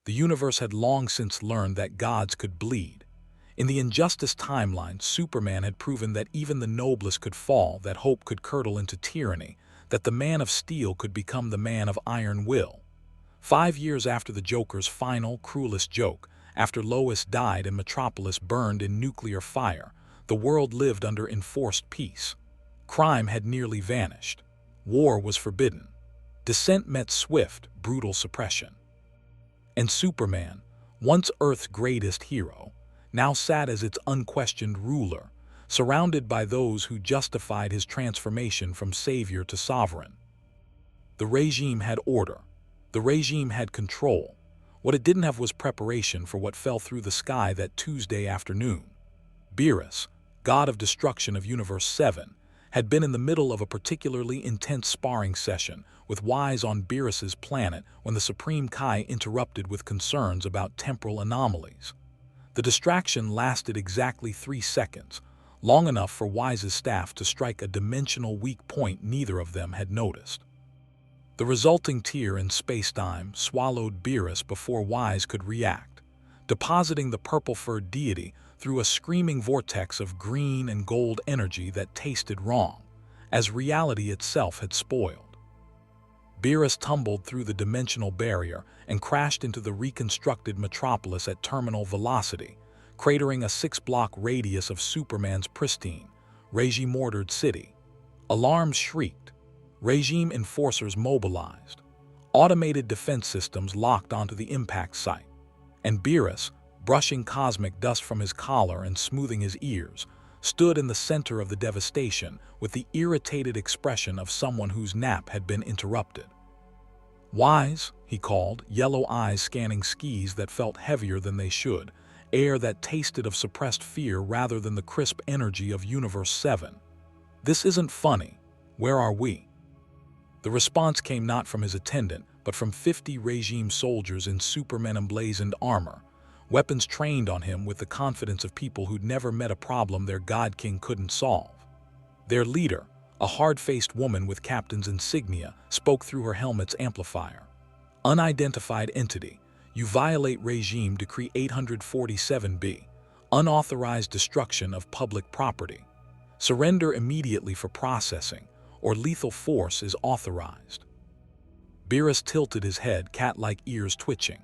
The universe had long since learned that gods could bleed. In the injustice timeline, Superman had proven that even the noblest could fall, that hope could curdle into tyranny, that the man of steel could become the man of iron will. 5 years after the Joker's final, cruelest joke, after Lois died and Metropolis burned in nuclear fire, the world lived under enforced peace. Crime had nearly vanished. War was forbidden. Dissent met swift, brutal suppression. And Superman, once Earth's greatest hero, now sat as its unquestioned ruler, surrounded by those who justified his transformation from savior to sovereign. The regime had order. The regime had control. What it didn't have was preparation for what fell through the sky that Tuesday afternoon. Beerus, god of destruction of Universe 7, had been in the middle of a particularly intense sparring session with Wise on Beerus's planet when the Supreme Kai interrupted with concerns about temporal anomalies. The distraction lasted exactly 3 seconds, long enough for Wise's staff to strike a dimensional weak point neither of them had noticed. The resulting tear in spacetime swallowed Beerus before Wise could react, depositing the purple-furred deity through a screaming vortex of green and gold energy that tasted wrong, as reality itself had spoiled. Beerus tumbled through the dimensional barrier and crashed into the reconstructed Metropolis at terminal velocity, cratering a 6-block radius of Superman's pristine, regime-ordered city. Alarms shrieked. Regime enforcers mobilized. Automated defense systems locked onto the impact site. And Beerus, brushing cosmic dust from his collar and smoothing his ears, stood in the center of the devastation with the irritated expression of someone whose nap had been interrupted. "Wise," he called, yellow eyes scanning skies that felt heavier than they should, air that tasted of suppressed fear rather than the crisp energy of Universe 7. "This isn't funny. Where are we?" The response came not from his attendant, but from 50 regime soldiers in Superman-emblazoned armor, weapons trained on him with the confidence of people who'd never met a problem their God King couldn't solve. Their leader, a hard-faced woman with captain's insignia, spoke through her helmet's amplifier. "Unidentified entity, you violate Regime Decree 847B, unauthorized destruction of public property. Surrender immediately for processing, or lethal force is authorized." Beerus tilted his head, cat-like ears twitching.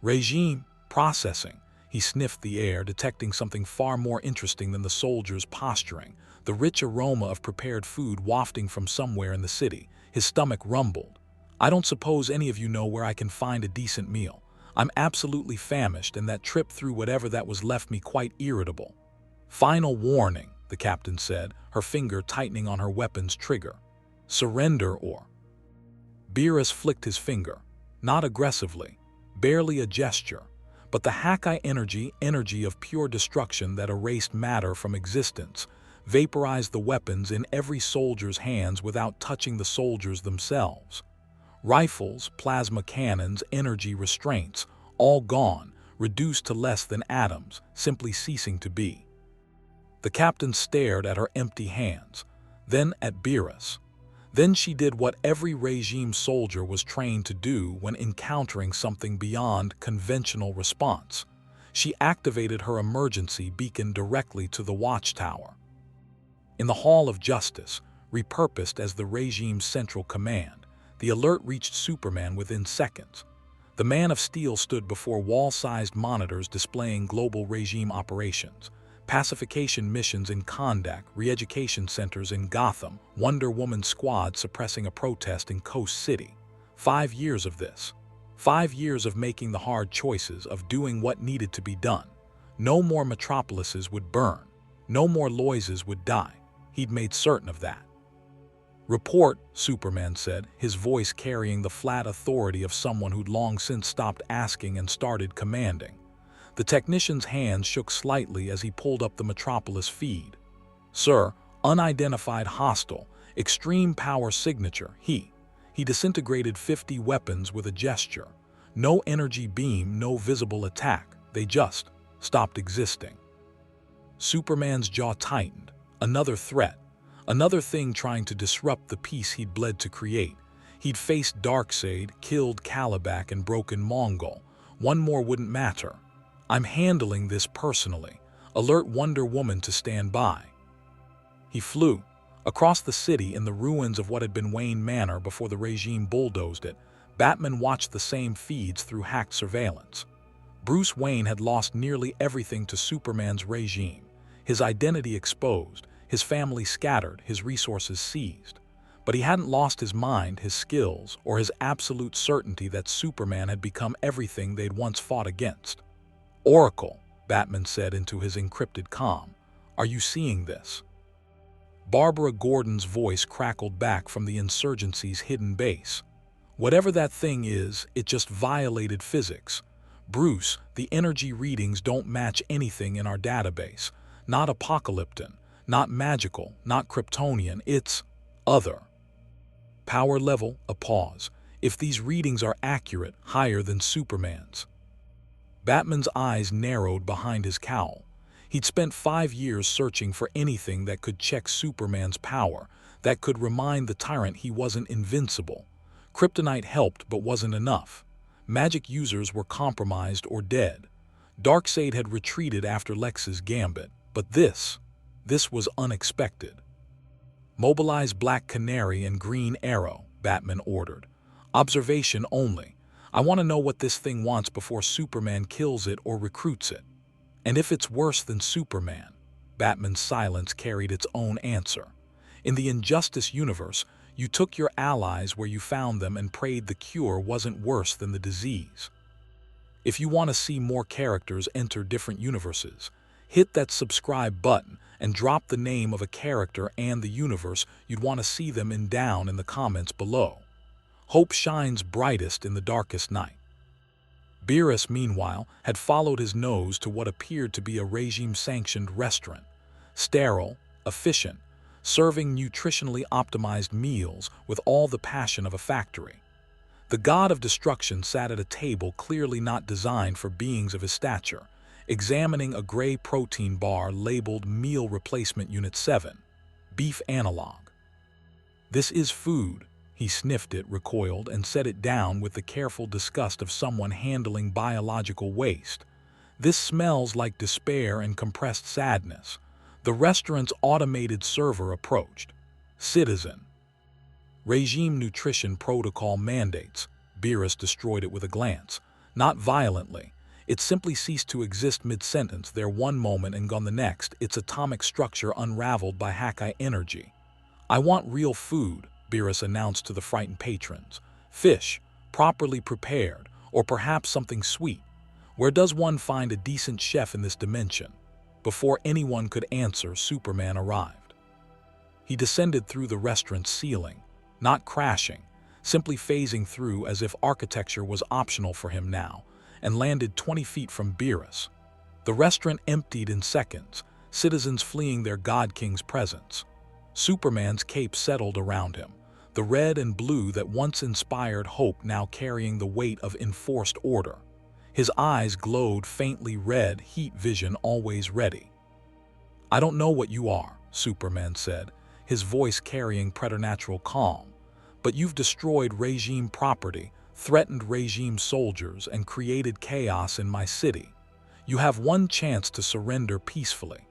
"Regime, processing." He sniffed the air, detecting something far more interesting than the soldiers' posturing, the rich aroma of prepared food wafting from somewhere in the city. His stomach rumbled. "I don't suppose any of you know where I can find a decent meal. I'm absolutely famished, and that trip through whatever that was left me quite irritable." "Final warning," the captain said, her finger tightening on her weapon's trigger. "Surrender or—" Beerus flicked his finger, not aggressively, barely a gesture, but the Hakai energy of pure destruction that erased matter from existence, vaporized the weapons in every soldier's hands without touching the soldiers themselves. Rifles, plasma cannons, energy restraints, all gone, reduced to less than atoms, simply ceasing to be. The captain stared at her empty hands, then at Beerus. Then she did what every regime soldier was trained to do when encountering something beyond conventional response. She activated her emergency beacon directly to the watchtower. In the Hall of Justice, repurposed as the regime's central command, the alert reached Superman within seconds. The Man of Steel stood before wall-sized monitors displaying global regime operations, pacification missions in Kondak, re-education centers in Gotham, Wonder Woman squad suppressing a protest in Coast City. 5 years of this. 5 years of making the hard choices, of doing what needed to be done. No more metropolises would burn. No more Loises would die. He'd made certain of that. "Report," Superman said, his voice carrying the flat authority of someone who'd long since stopped asking and started commanding. The technician's hands shook slightly as he pulled up the Metropolis feed. "Sir, unidentified hostile, extreme power signature, he disintegrated 50 weapons with a gesture. No energy beam, no visible attack, they just stopped existing." Superman's jaw tightened. Another threat. Another thing trying to disrupt the peace he'd bled to create. He'd faced Darkseid, killed Kalibak and broken Mongol. One more wouldn't matter. I'm handling this personally. Alert Wonder Woman to stand by. He flew. Across the city, in the ruins of what had been Wayne Manor before the regime bulldozed it, Batman watched the same feeds through hacked surveillance. Bruce Wayne had lost nearly everything to Superman's regime. His identity exposed, his family scattered, his resources seized. But he hadn't lost his mind, his skills, or his absolute certainty that Superman had become everything they'd once fought against. "Oracle," Batman said into his encrypted comm, "are you seeing this?" Barbara Gordon's voice crackled back from the insurgency's hidden base. "Whatever that thing is, it just violated physics. Bruce, the energy readings don't match anything in our database. Not apocalyptic, not magical, not Kryptonian, it's other." Power level, a pause. "If these readings are accurate, higher than Superman's." Batman's eyes narrowed behind his cowl. He'd spent 5 years searching for anything that could check Superman's power, that could remind the tyrant he wasn't invincible. Kryptonite helped but wasn't enough. Magic users were compromised or dead. Darkseid had retreated after Lex's gambit, but this was unexpected. "Mobilize Black Canary and Green Arrow," Batman ordered. "Observation only. I want to know what this thing wants before Superman kills it or recruits it. And if it's worse than Superman." Batman's silence carried its own answer. "In the Injustice universe, you took your allies where you found them and prayed the cure wasn't worse than the disease. If you want to see more characters enter different universes, hit that subscribe button and drop the name of a character and the universe you'd want to see them in down in the comments below. Hope shines brightest in the darkest night." Beerus, meanwhile, had followed his nose to what appeared to be a regime-sanctioned restaurant. Sterile, efficient, serving nutritionally optimized meals with all the passion of a factory. The god of destruction sat at a table clearly not designed for beings of his stature, examining a gray protein bar labeled Meal Replacement Unit 7, beef analog. "This is food." He sniffed it, recoiled, and set it down with the careful disgust of someone handling biological waste. "This smells like despair and compressed sadness." The restaurant's automated server approached. "Citizen." "Regime nutrition protocol mandates." Beerus destroyed it with a glance. "Not violently. It simply ceased to exist mid-sentence, there one moment and gone the next, its atomic structure unraveled by Hakai energy." "I want real food," Beerus announced to the frightened patrons. "Fish, properly prepared, or perhaps something sweet. Where does one find a decent chef in this dimension?" Before anyone could answer, Superman arrived. He descended through the restaurant's ceiling, not crashing, simply phasing through as if architecture was optional for him now, and landed 20 feet from Beerus. The restaurant emptied in seconds, citizens fleeing their God-King's presence. Superman's cape settled around him, the red and blue that once inspired hope now carrying the weight of enforced order. His eyes glowed faintly red, heat vision always ready. "I don't know what you are," Superman said, his voice carrying preternatural calm, "but you've destroyed regime property, threatened regime soldiers, and created chaos in my city. You have one chance to surrender peacefully."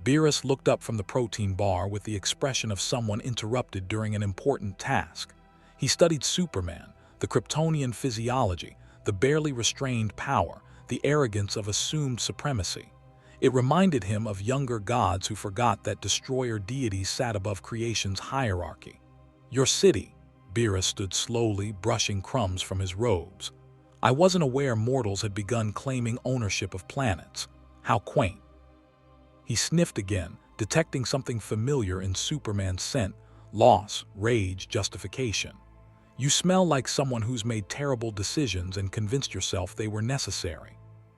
Beerus looked up from the protein bar with the expression of someone interrupted during an important task. He studied Superman, the Kryptonian physiology, the barely restrained power, the arrogance of assumed supremacy. It reminded him of younger gods who forgot that destroyer deities sat above creation's hierarchy. "Your city." Beerus stood slowly, brushing crumbs from his robes. "I wasn't aware mortals had begun claiming ownership of planets. How quaint." He sniffed again, detecting something familiar in Superman's scent: loss, rage, justification. "You smell like someone who's made terrible decisions and convinced yourself they were necessary."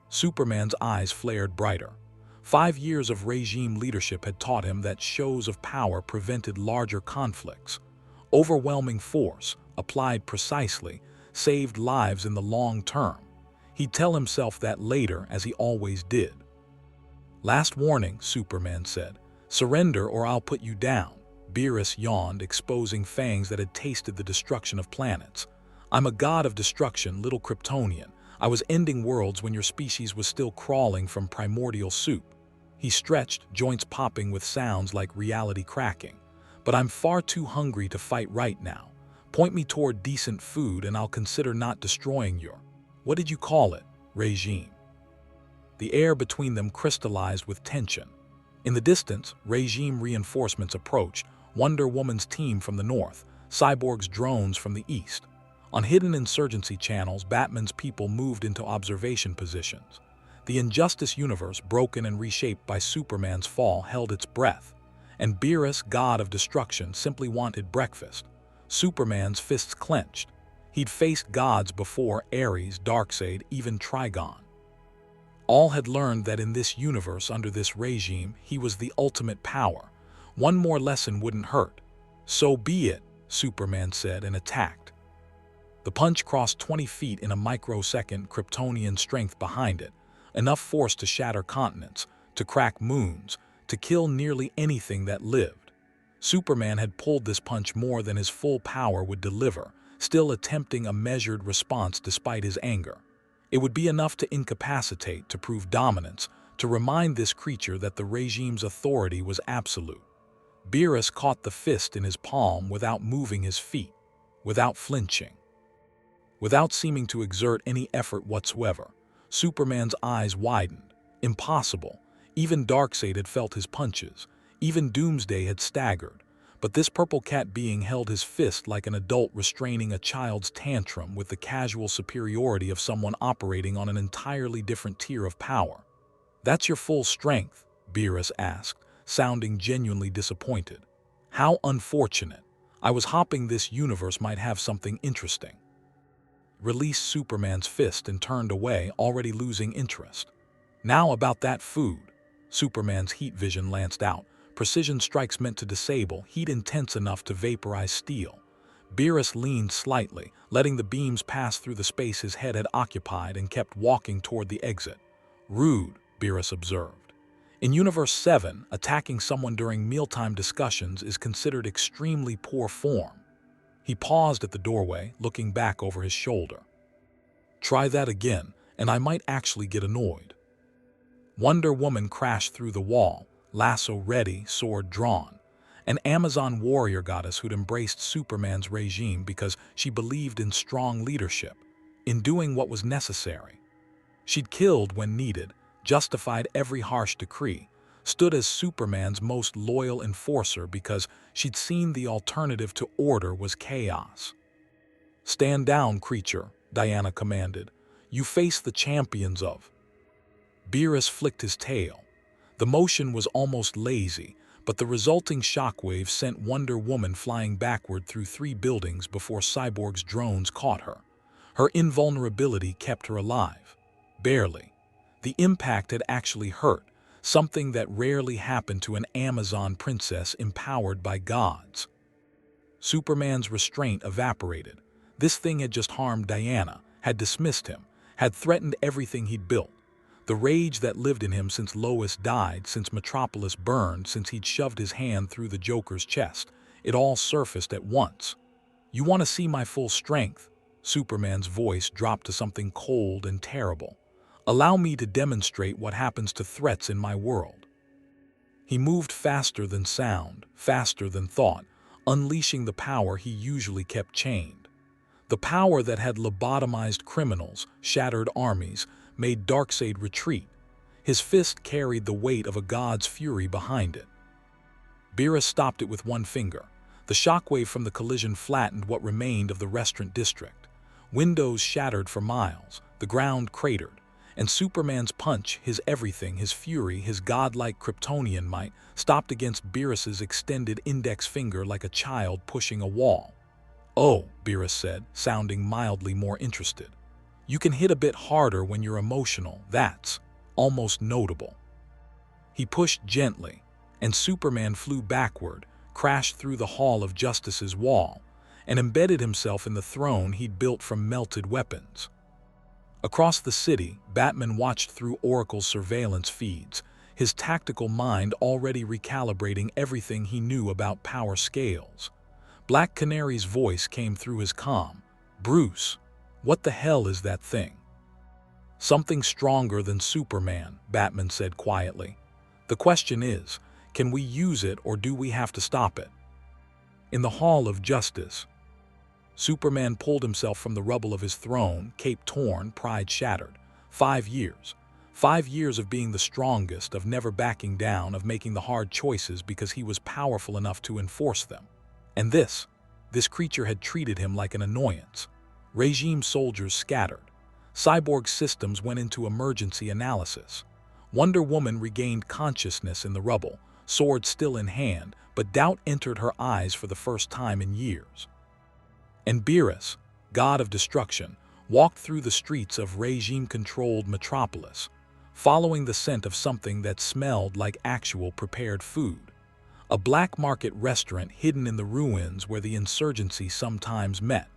Superman's eyes flared brighter. 5 years of regime leadership had taught him that shows of power prevented larger conflicts. Overwhelming force, applied precisely, saved lives in the long term. He'd tell himself that later, as he always did. "Last warning," Superman said. "Surrender or I'll put you down." Beerus yawned, exposing fangs that had tasted the destruction of planets. "I'm a god of destruction, little Kryptonian. I was ending worlds when your species was still crawling from primordial soup. He stretched, joints popping with sounds like reality cracking. But I'm far too hungry to fight right now. Point me toward decent food and I'll consider not destroying your, what did you call it, regime? The air between them crystallized with tension. In the distance, regime reinforcements approached, Wonder Woman's team from the north, Cyborg's drones from the east. On hidden insurgency channels, Batman's people moved into observation positions. The Injustice universe, broken and reshaped by Superman's fall, held its breath. And Beerus, god of destruction, simply wanted breakfast. Superman's fists clenched. He'd faced gods before: Ares, Darkseid, even Trigon. All had learned that in this universe, under this regime, he was the ultimate power. One more lesson wouldn't hurt. So be it, Superman said and attacked. The punch crossed 20 feet in a microsecond, Kryptonian strength behind it. Enough force to shatter continents, to crack moons, to kill nearly anything that lived. Superman had pulled this punch more than his full power would deliver, still attempting a measured response despite his anger. It would be enough to incapacitate, to prove dominance, to remind this creature that the regime's authority was absolute. Beerus caught the fist in his palm without moving his feet, without flinching. Without seeming to exert any effort whatsoever, Superman's eyes widened. Impossible. Even Darkseid had felt his punches. Even Doomsday had staggered. But this purple cat being held his fist like an adult restraining a child's tantrum, with the casual superiority of someone operating on an entirely different tier of power. "That's your full strength?" Beerus asked, sounding genuinely disappointed. "How unfortunate. I was hoping this universe might have something interesting." Released Superman's fist and turned away, already losing interest. "Now about that food." Superman's heat vision lanced out. Precision strikes meant to disable, heat intense enough to vaporize steel. Beerus leaned slightly, letting the beams pass through the space his head had occupied, and kept walking toward the exit. "Rude," Beerus observed. "In Universe 7, attacking someone during mealtime discussions is considered extremely poor form." He paused at the doorway, looking back over his shoulder. "Try that again, and I might actually get annoyed." Wonder Woman crashed through the wall, lasso ready, sword drawn. An Amazon warrior goddess who'd embraced Superman's regime because she believed in strong leadership, in doing what was necessary. She'd killed when needed, justified every harsh decree, stood as Superman's most loyal enforcer because she'd seen the alternative to order was chaos. "Stand down, creature," Diana commanded. "You face the champions of—" Beerus flicked his tail. The motion was almost lazy, but the resulting shockwave sent Wonder Woman flying backward through 3 buildings before Cyborg's drones caught her. Her invulnerability kept her alive. Barely. The impact had actually hurt, something that rarely happened to an Amazon princess empowered by gods. Superman's restraint evaporated. This thing had just harmed Diana, had dismissed him, had threatened everything he'd built. The rage that lived in him since Lois died, since Metropolis burned, since he'd shoved his hand through the Joker's chest, it all surfaced at once. "You want to see my full strength?" Superman's voice dropped to something cold and terrible. "Allow me to demonstrate what happens to threats in my world." He moved faster than sound, faster than thought, unleashing the power he usually kept chained. The power that had lobotomized criminals, shattered armies, made Darkseid retreat. His fist carried the weight of a god's fury behind it. Beerus stopped it with one finger. The shockwave from the collision flattened what remained of the restaurant district. Windows shattered for miles, the ground cratered, and Superman's punch, his everything, his fury, his godlike Kryptonian might, stopped against Beerus's extended index finger like a child pushing a wall. "Oh," Beerus said, sounding mildly more interested. "You can hit a bit harder when you're emotional, that's almost notable." He pushed gently, and Superman flew backward, crashed through the Hall of Justice's wall, and embedded himself in the throne he'd built from melted weapons. Across the city, Batman watched through Oracle's surveillance feeds, his tactical mind already recalibrating everything he knew about power scales. Black Canary's voice came through his comm. "Bruce, what the hell is that thing?" Something stronger than Superman, Batman said quietly. The question is, can we use it or do we have to stop it? In the Hall of Justice, Superman pulled himself from the rubble of his throne, cape torn, pride shattered. 5 years. 5 years of being the strongest, of never backing down, of making the hard choices because he was powerful enough to enforce them. And this creature had treated him like an annoyance. Regime soldiers scattered. Cyborg systems went into emergency analysis. Wonder Woman regained consciousness in the rubble, sword still in hand, but doubt entered her eyes for the first time in years. And Beerus, god of destruction, walked through the streets of regime-controlled metropolis, following the scent of something that smelled like actual prepared food. A black market restaurant hidden in the ruins where the insurgency sometimes met,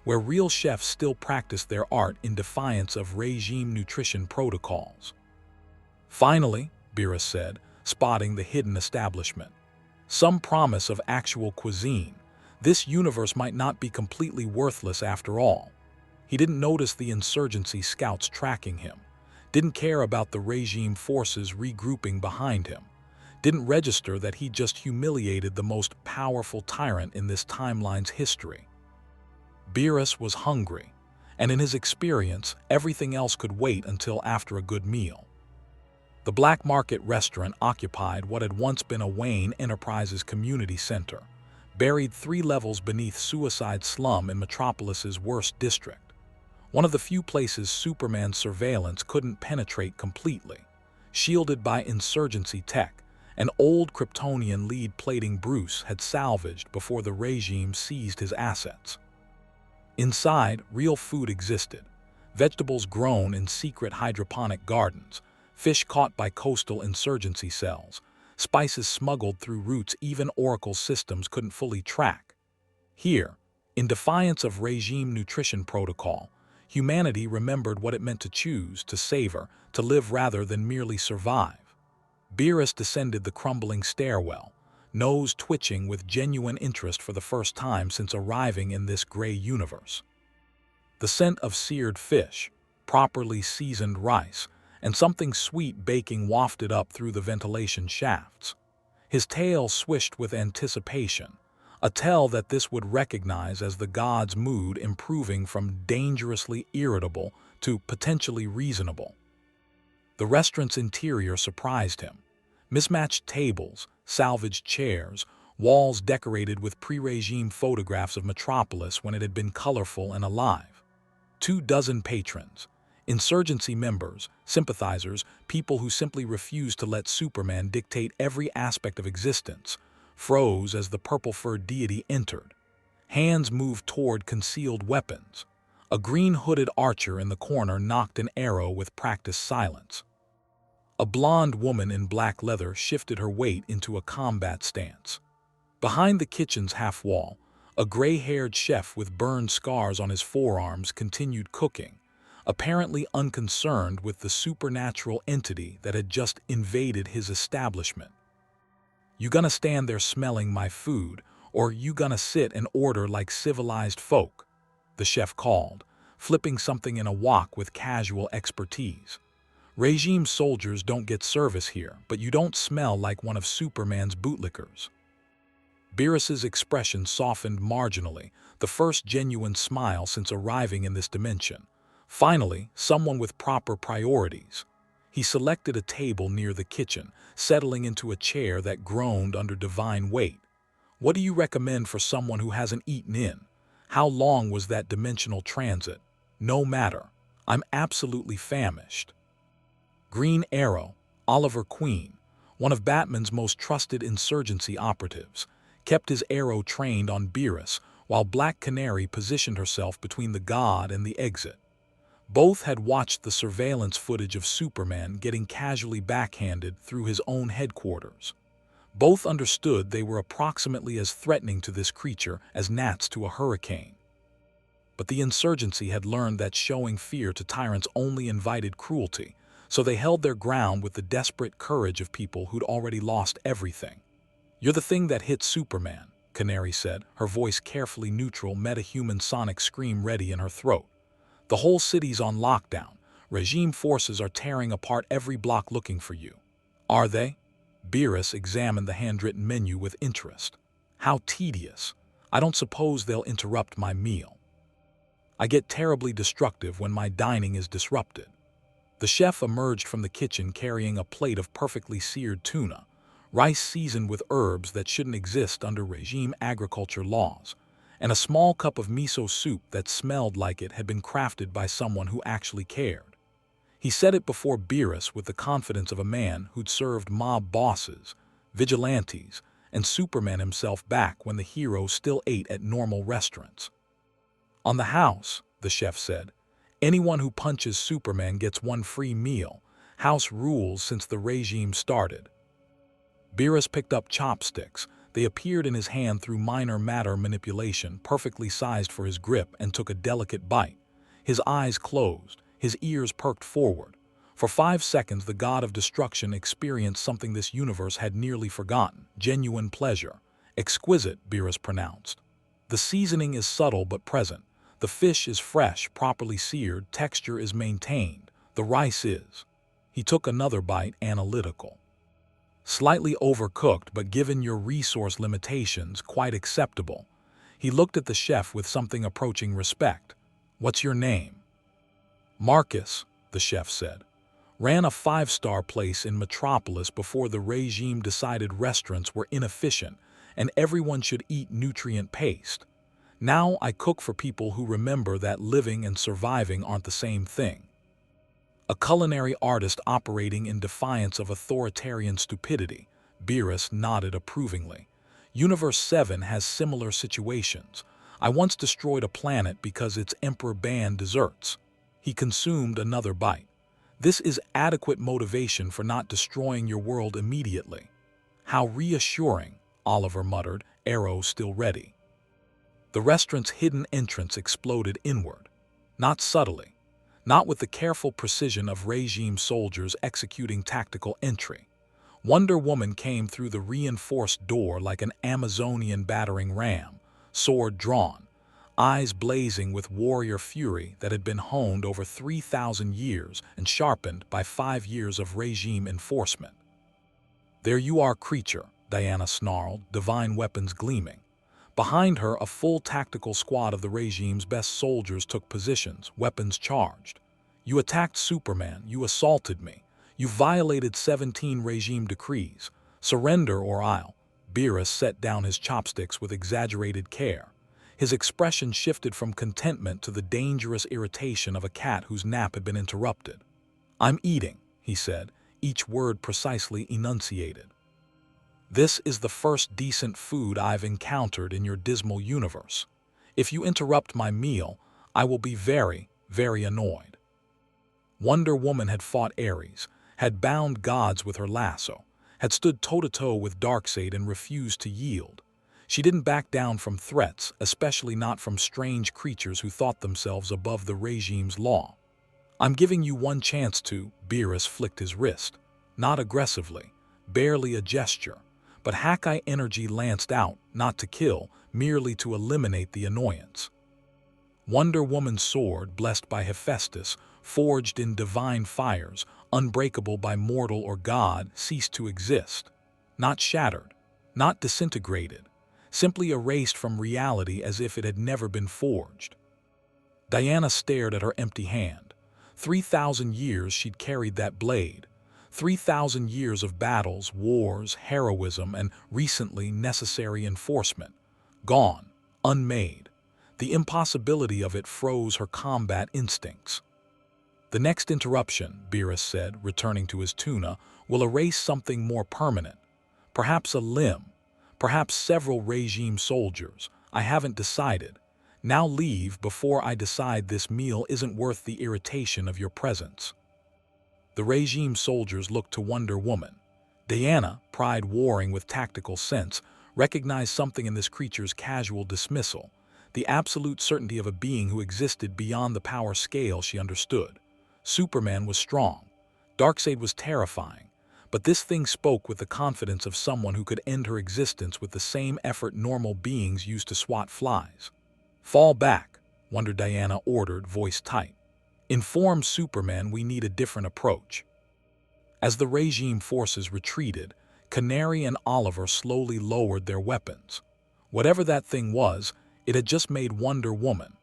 where real chefs still practiced their art in defiance of regime nutrition protocols. Finally, Beerus said, spotting the hidden establishment. Some promise of actual cuisine. This universe might not be completely worthless after all. He didn't notice the insurgency scouts tracking him, didn't care about the regime forces regrouping behind him, didn't register that he just humiliated the most powerful tyrant in this timeline's history. Beerus was hungry, and in his experience, everything else could wait until after a good meal. The black market restaurant occupied what had once been a Wayne Enterprises community center, buried 3 levels beneath Suicide Slum in Metropolis's worst district. One of the few places Superman's surveillance couldn't penetrate completely. Shielded by insurgency tech, an old Kryptonian lead-plating Beerus had salvaged before the regime seized his assets. Inside, real food existed. Vegetables grown in secret hydroponic gardens, fish caught by coastal insurgency cells, spices smuggled through routes even Oracle's systems couldn't fully track. Here, in defiance of regime nutrition protocol, humanity remembered what it meant to choose, to savor, to live rather than merely survive. Beerus descended the crumbling stairwell, nose twitching with genuine interest for the first time since arriving in this gray universe. The scent of seared fish, properly seasoned rice, and something sweet baking wafted up through the ventilation shafts. His tail swished with anticipation, a tell that this would recognize as the god's mood improving from dangerously irritable to potentially reasonable. The restaurant's interior surprised him. Mismatched tables, salvaged chairs, walls decorated with pre-regime photographs of Metropolis when it had been colorful and alive. 24 patrons, insurgency members, sympathizers, people who simply refused to let Superman dictate every aspect of existence, froze as the purple-furred deity entered. Hands moved toward concealed weapons. A green-hooded archer in the corner knocked an arrow with practiced silence. A blonde woman in black leather shifted her weight into a combat stance. Behind the kitchen's half-wall, a gray-haired chef with burned scars on his forearms continued cooking, apparently unconcerned with the supernatural entity that had just invaded his establishment. "You gonna stand there smelling my food, or you gonna sit and order like civilized folk?" the chef called, flipping something in a wok with casual expertise. "Regime soldiers don't get service here, but you don't smell like one of Superman's bootlickers." Beerus's expression softened marginally, the first genuine smile since arriving in this dimension. Finally, someone with proper priorities. He selected a table near the kitchen, settling into a chair that groaned under divine weight. "What do you recommend for someone who hasn't eaten in? How long was that dimensional transit?" "No matter. I'm absolutely famished." Green Arrow, Oliver Queen, one of Batman's most trusted insurgency operatives, kept his arrow trained on Beerus, while Black Canary positioned herself between the god and the exit. Both had watched the surveillance footage of Superman getting casually backhanded through his own headquarters. Both understood they were approximately as threatening to this creature as gnats to a hurricane. But the insurgency had learned that showing fear to tyrants only invited cruelty, so they held their ground with the desperate courage of people who'd already lost everything. "You're the thing that hit Superman," Canary said, her voice carefully neutral, metahuman sonic scream ready in her throat. "The whole city's on lockdown. Regime forces are tearing apart every block looking for you. Are they? Beerus examined the handwritten menu with interest. How tedious. I don't suppose they'll interrupt my meal. I get terribly destructive when my dining is disrupted. The chef emerged from the kitchen carrying a plate of perfectly seared tuna, rice seasoned with herbs that shouldn't exist under regime agriculture laws, and a small cup of miso soup that smelled like it had been crafted by someone who actually cared. He set it before Beerus with the confidence of a man who'd served mob bosses, vigilantes, and Superman himself back when the hero still ate at normal restaurants. On the house, the chef said, anyone who punches Superman gets one free meal. House rules since the regime started. Beerus picked up chopsticks. They appeared in his hand through minor matter manipulation, perfectly sized for his grip, and took a delicate bite. His eyes closed, his ears perked forward. For 5 seconds, the god of destruction experienced something this universe had nearly forgotten: genuine pleasure. Exquisite, Beerus pronounced. The seasoning is subtle but present. The fish is fresh, properly seared, texture is maintained. The rice is. He took another bite, analytical. Slightly overcooked, but given your resource limitations, quite acceptable. He looked at the chef with something approaching respect. What's your name? Marcus, the chef said. Ran a 5-star place in Metropolis before the regime decided restaurants were inefficient and everyone should eat nutrient paste. Now I cook for people who remember that living and surviving aren't the same thing. A culinary artist operating in defiance of authoritarian stupidity, Beerus nodded approvingly. Universe 7 has similar situations. I once destroyed a planet because its emperor banned desserts. He consumed another bite. This is adequate motivation for not destroying your world immediately. How reassuring, Oliver muttered, arrow still ready. The restaurant's hidden entrance exploded inward. Not subtly. Not with the careful precision of regime soldiers executing tactical entry. Wonder Woman came through the reinforced door like an Amazonian battering ram, sword drawn, eyes blazing with warrior fury that had been honed over 3,000 years and sharpened by 5 years of regime enforcement. There you are, creature, Diana snarled, divine weapons gleaming. Behind her, a full tactical squad of the regime's best soldiers took positions, weapons charged. You attacked Superman, you assaulted me. You violated 17 regime decrees. Surrender or I'll. Beerus set down his chopsticks with exaggerated care. His expression shifted from contentment to the dangerous irritation of a cat whose nap had been interrupted. I'm eating, he said, each word precisely enunciated. This is the first decent food I've encountered in your dismal universe. If you interrupt my meal, I will be very, very annoyed. Wonder Woman had fought Ares, had bound gods with her lasso, had stood toe-to-toe with Darkseid and refused to yield. She didn't back down from threats, especially not from strange creatures who thought themselves above the regime's law. I'm giving you one chance to, Beerus flicked his wrist. Not aggressively, barely a gesture. But Hawkeye energy lanced out, not to kill, merely to eliminate the annoyance. Wonder Woman's sword, blessed by Hephaestus, forged in divine fires, unbreakable by mortal or god, ceased to exist. Not shattered, not disintegrated, simply erased from reality as if it had never been forged. Diana stared at her empty hand. 3,000 years she'd carried that blade. 3,000 years of battles, wars, heroism, and recently necessary enforcement. Gone, unmade. The impossibility of it froze her combat instincts. The next interruption, Beerus said, returning to his tuna, will erase something more permanent. Perhaps a limb, perhaps several regime soldiers. I haven't decided. Now leave before I decide this meal isn't worth the irritation of your presence. The regime soldiers looked to Wonder Woman. Diana, pride warring with tactical sense, recognized something in this creature's casual dismissal, the absolute certainty of a being who existed beyond the power scale she understood. Superman was strong. Darkseid was terrifying. But this thing spoke with the confidence of someone who could end her existence with the same effort normal beings use to swat flies. Fall back, Wonder Diana ordered, voice tight. Inform Superman we need a different approach. As the regime forces retreated, Canary and Oliver slowly lowered their weapons. Whatever that thing was, it had just made Wonder Woman,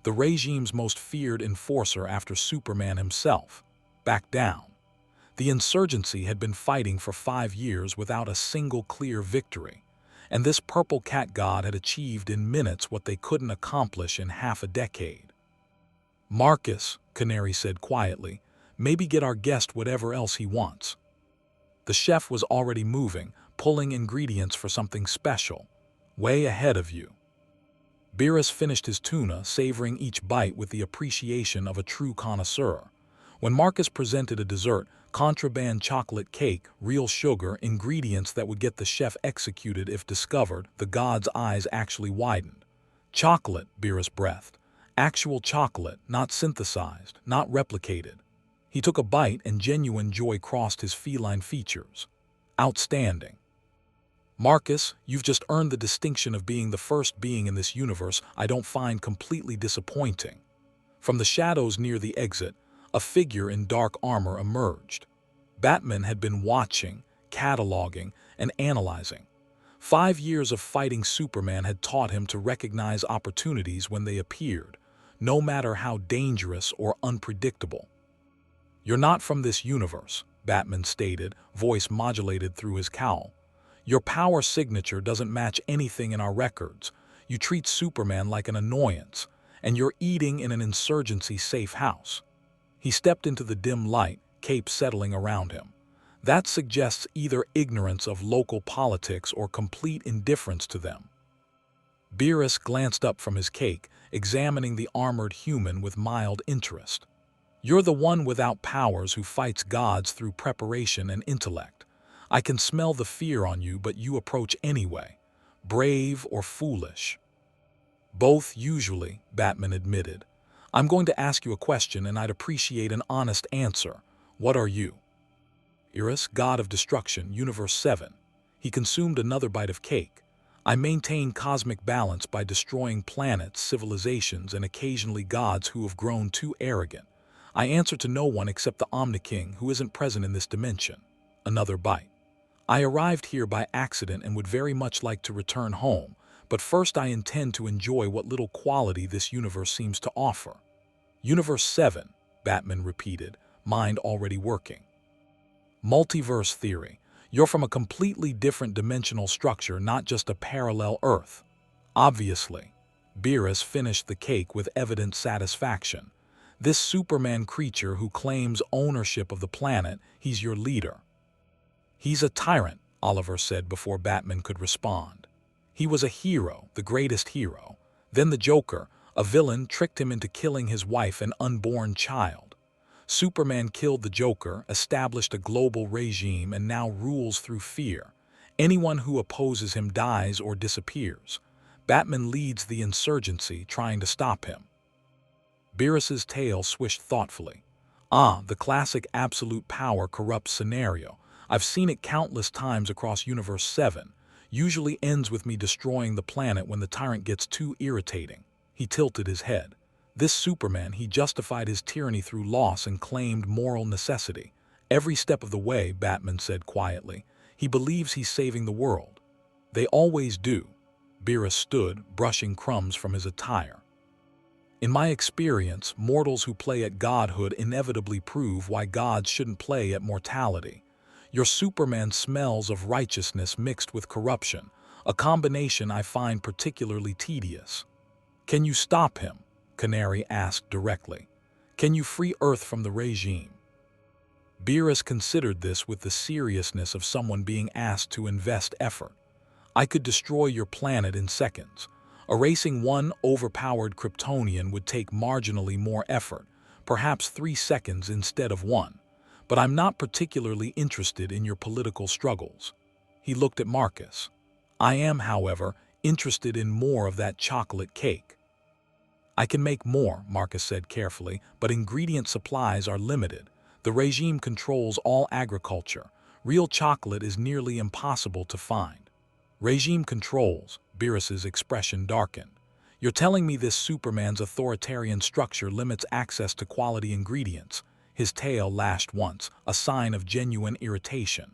the regime's most feared enforcer after Superman himself, back down. The insurgency had been fighting for 5 years without a single clear victory, and this purple cat god had achieved in minutes what they couldn't accomplish in half a decade. "Marcus," Canary said quietly, "maybe get our guest whatever else he wants." The chef was already moving, pulling ingredients for something special, way ahead of you. Beerus finished his tuna, savoring each bite with the appreciation of a true connoisseur. When Marcus presented a dessert, contraband chocolate cake, real sugar, ingredients that would get the chef executed if discovered, the god's eyes actually widened. "Chocolate," Beerus breathed. "Actual chocolate, not synthesized, not replicated." He took a bite and genuine joy crossed his feline features. "Outstanding. Marcus, you've just earned the distinction of being the first being in this universe I don't find completely disappointing." From the shadows near the exit, a figure in dark armor emerged. Batman had been watching, cataloging, and analyzing. 5 years of fighting Superman had taught him to recognize opportunities when they appeared, no matter how dangerous or unpredictable. "You're not from this universe," Batman stated, voice modulated through his cowl. "Your power signature doesn't match anything in our records. You treat Superman like an annoyance, and you're eating in an insurgency-safe house." He stepped into the dim light, cape settling around him. That suggests either ignorance of local politics or complete indifference to them. Beerus glanced up from his cake, examining the armored human with mild interest. "You're the one without powers who fights gods through preparation and intellect. I can smell the fear on you, but you approach anyway. Brave or foolish?" "Both, usually," Batman admitted. "I'm going to ask you a question and I'd appreciate an honest answer. What are you?" "Beerus, god of destruction, Universe 7. He consumed another bite of cake. "I maintain cosmic balance by destroying planets, civilizations, and occasionally gods who have grown too arrogant. I answer to no one except the Omni-King, who isn't present in this dimension." Another bite. "I arrived here by accident and would very much like to return home, but first I intend to enjoy what little quality this universe seems to offer." "Universe 7, Batman repeated, mind already working. "Multiverse theory. You're from a completely different dimensional structure, not just a parallel Earth." "Obviously." Beerus finished the cake with evident satisfaction. "This Superman creature who claims ownership of the planet, he's your leader." "He's a tyrant," Oliver said before Batman could respond. "He was a hero, the greatest hero. Then the Joker, a villain, tricked him into killing his wife and unborn child. Superman killed the Joker, established a global regime, and now rules through fear. Anyone who opposes him dies or disappears. Batman leads the insurgency, trying to stop him." Beerus's tail swished thoughtfully. "Ah, the classic absolute power corrupts scenario. I've seen it countless times across Universe 7. Usually ends with me destroying the planet when the tyrant gets too irritating." He tilted his head. "This Superman, he justified his tyranny through loss and claimed moral necessity. Every step of the way," Batman said quietly. "He believes he's saving the world." "They always do." Beerus stood, brushing crumbs from his attire. "In my experience, mortals who play at godhood inevitably prove why gods shouldn't play at mortality. Your Superman smells of righteousness mixed with corruption, a combination I find particularly tedious." "Can you stop him?" Canary asked directly. "Can you free Earth from the regime?" Beerus considered this with the seriousness of someone being asked to invest effort. "I could destroy your planet in seconds. Erasing one overpowered Kryptonian would take marginally more effort, perhaps 3 seconds instead of 1. But I'm not particularly interested in your political struggles." He looked at Marcus. "I am, however, interested in more of that chocolate cake." "I can make more," Marcus said carefully, "but ingredient supplies are limited. The regime controls all agriculture. Real chocolate is nearly impossible to find." "Regime controls," Beerus's expression darkened. You're telling me this Superman's authoritarian structure limits access to quality ingredients. His tail lashed once, a sign of genuine irritation.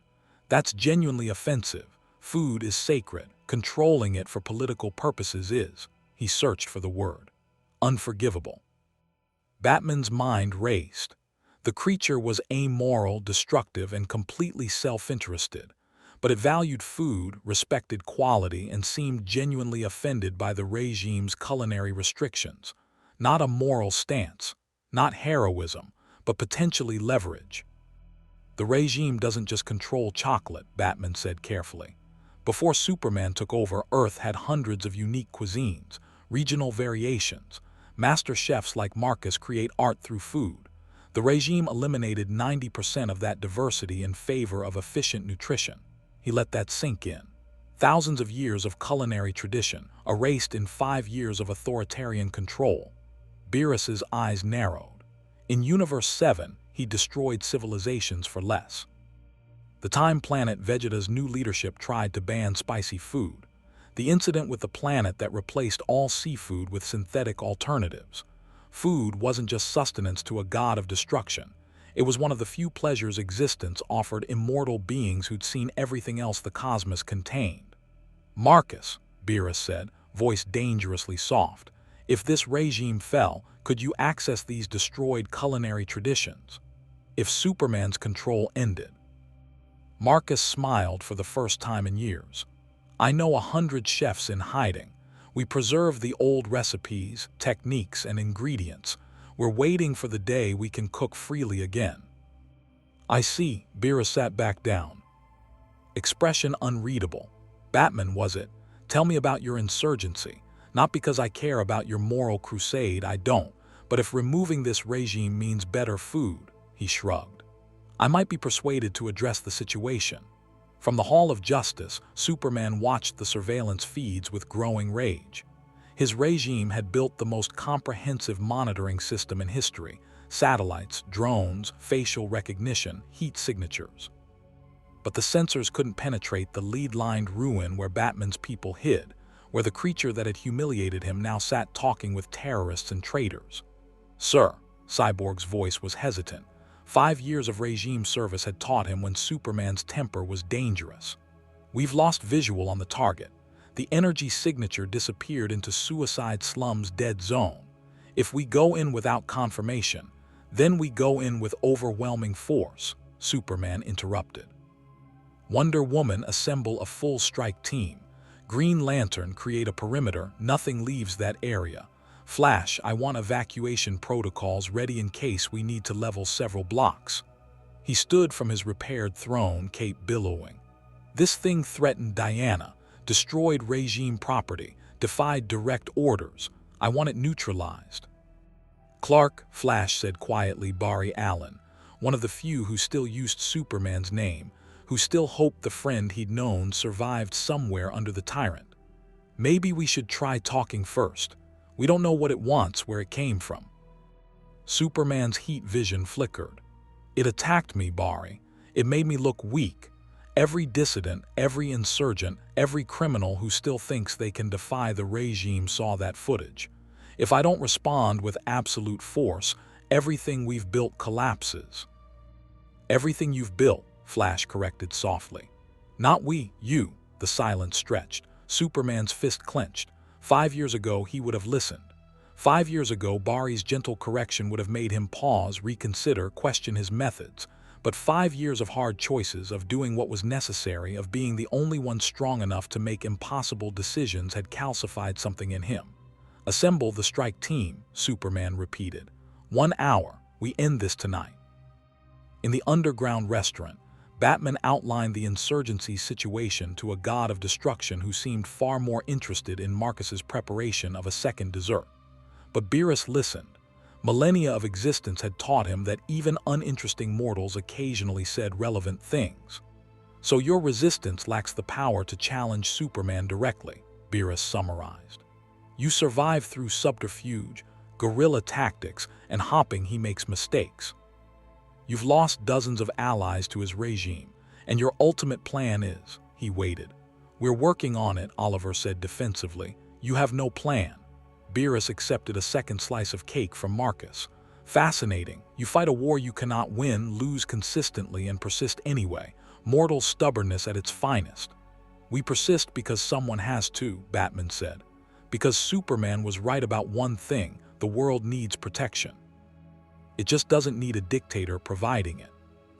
That's genuinely offensive. Food is sacred. Controlling it for political purposes is, he searched for the word, unforgivable. Batman's mind raced. The creature was amoral, destructive, and completely self-interested, but it valued food, respected quality, and seemed genuinely offended by the regime's culinary restrictions. Not a moral stance, not heroism, but potentially leverage. The regime doesn't just control chocolate, Batman said carefully. Before Superman took over, Earth had hundreds of unique cuisines, regional variations. Master chefs like Marcus create art through food. The regime eliminated 90% of that diversity in favor of efficient nutrition. He let that sink in. Thousands of years of culinary tradition, erased in 5 years of authoritarian control. Beerus's eyes narrowed. In Universe 7, he destroyed civilizations for less. The time planet Vegeta's new leadership tried to ban spicy food. The incident with the planet that replaced all seafood with synthetic alternatives. Food wasn't just sustenance to a god of destruction. It was one of the few pleasures existence offered immortal beings who'd seen everything else the cosmos contained. Marcus, Beerus said, voice dangerously soft, if this regime fell, could you access these destroyed culinary traditions? If Superman's control ended? Marcus smiled for the first time in years. I know 100 chefs in hiding. We preserve the old recipes, techniques, and ingredients. We're waiting for the day we can cook freely again. I see, Beerus sat back down. Expression unreadable. Batman, was it? Tell me about your insurgency. Not because I care about your moral crusade, I don't. But if removing this regime means better food, he shrugged. I might be persuaded to address the situation. From the Hall of Justice, Superman watched the surveillance feeds with growing rage. His regime had built the most comprehensive monitoring system in history: satellites, drones, facial recognition, heat signatures. But the sensors couldn't penetrate the lead-lined ruin where Batman's people hid, where the creature that had humiliated him now sat talking with terrorists and traitors. Sir, Cyborg's voice was hesitant. 5 years of regime service had taught him when Superman's temper was dangerous. We've lost visual on the target. The energy signature disappeared into Suicide Slum's dead zone. If we go in without confirmation, then we go in with overwhelming force, Superman interrupted. Wonder Woman, assemble a full strike team. Green Lantern, create a perimeter, nothing leaves that area. Flash, I want evacuation protocols ready in case we need to level several blocks. He stood from his repaired throne, cape billowing. This thing threatened Diana, destroyed regime property, defied direct orders. I want it neutralized. Clark, Flash said quietly, Barry Allen, one of the few who still used Superman's name, who still hoped the friend he'd known survived somewhere under the tyrant. Maybe we should try talking first. We don't know what it wants, where it came from. Superman's heat vision flickered. It attacked me, Barry. It made me look weak. Every dissident, every insurgent, every criminal who still thinks they can defy the regime saw that footage. If I don't respond with absolute force, everything we've built collapses. Everything you've built, Flash corrected softly. Not we, you, the silence stretched. Superman's fist clenched. 5 years ago, he would have listened. 5 years ago, Barry's gentle correction would have made him pause, reconsider, question his methods. But 5 years of hard choices, of doing what was necessary, of being the only one strong enough to make impossible decisions had calcified something in him. Assemble the strike team, Superman repeated. 1 hour, we end this tonight. In the underground restaurant, Batman outlined the insurgency situation to a god of destruction who seemed far more interested in Marcus's preparation of a second dessert. But Beerus listened. Millennia of existence had taught him that even uninteresting mortals occasionally said relevant things. So your resistance lacks the power to challenge Superman directly, Beerus summarized. You survive through subterfuge, guerrilla tactics, and hoping he makes mistakes. You've lost dozens of allies to his regime, and your ultimate plan is, he waited. We're working on it, Oliver said defensively. You have no plan. Beerus accepted a second slice of cake from Marcus. Fascinating. You fight a war you cannot win, lose consistently, and persist anyway. Mortal stubbornness at its finest. We persist because someone has to, Batman said. Because Superman was right about one thing: the world needs protection. It just doesn't need a dictator providing it.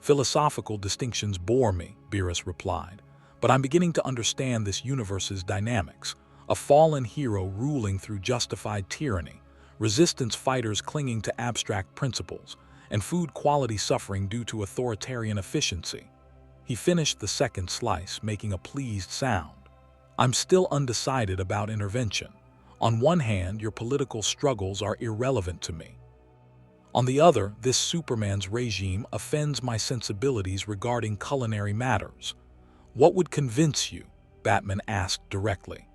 Philosophical distinctions bore me, Beerus replied. But I'm beginning to understand this universe's dynamics. A fallen hero ruling through justified tyranny, resistance fighters clinging to abstract principles, and food quality suffering due to authoritarian efficiency. He finished the second slice, making a pleased sound. I'm still undecided about intervention. On one hand, your political struggles are irrelevant to me. On the other, this Superman's regime offends my sensibilities regarding culinary matters. What would convince you? Batman asked directly.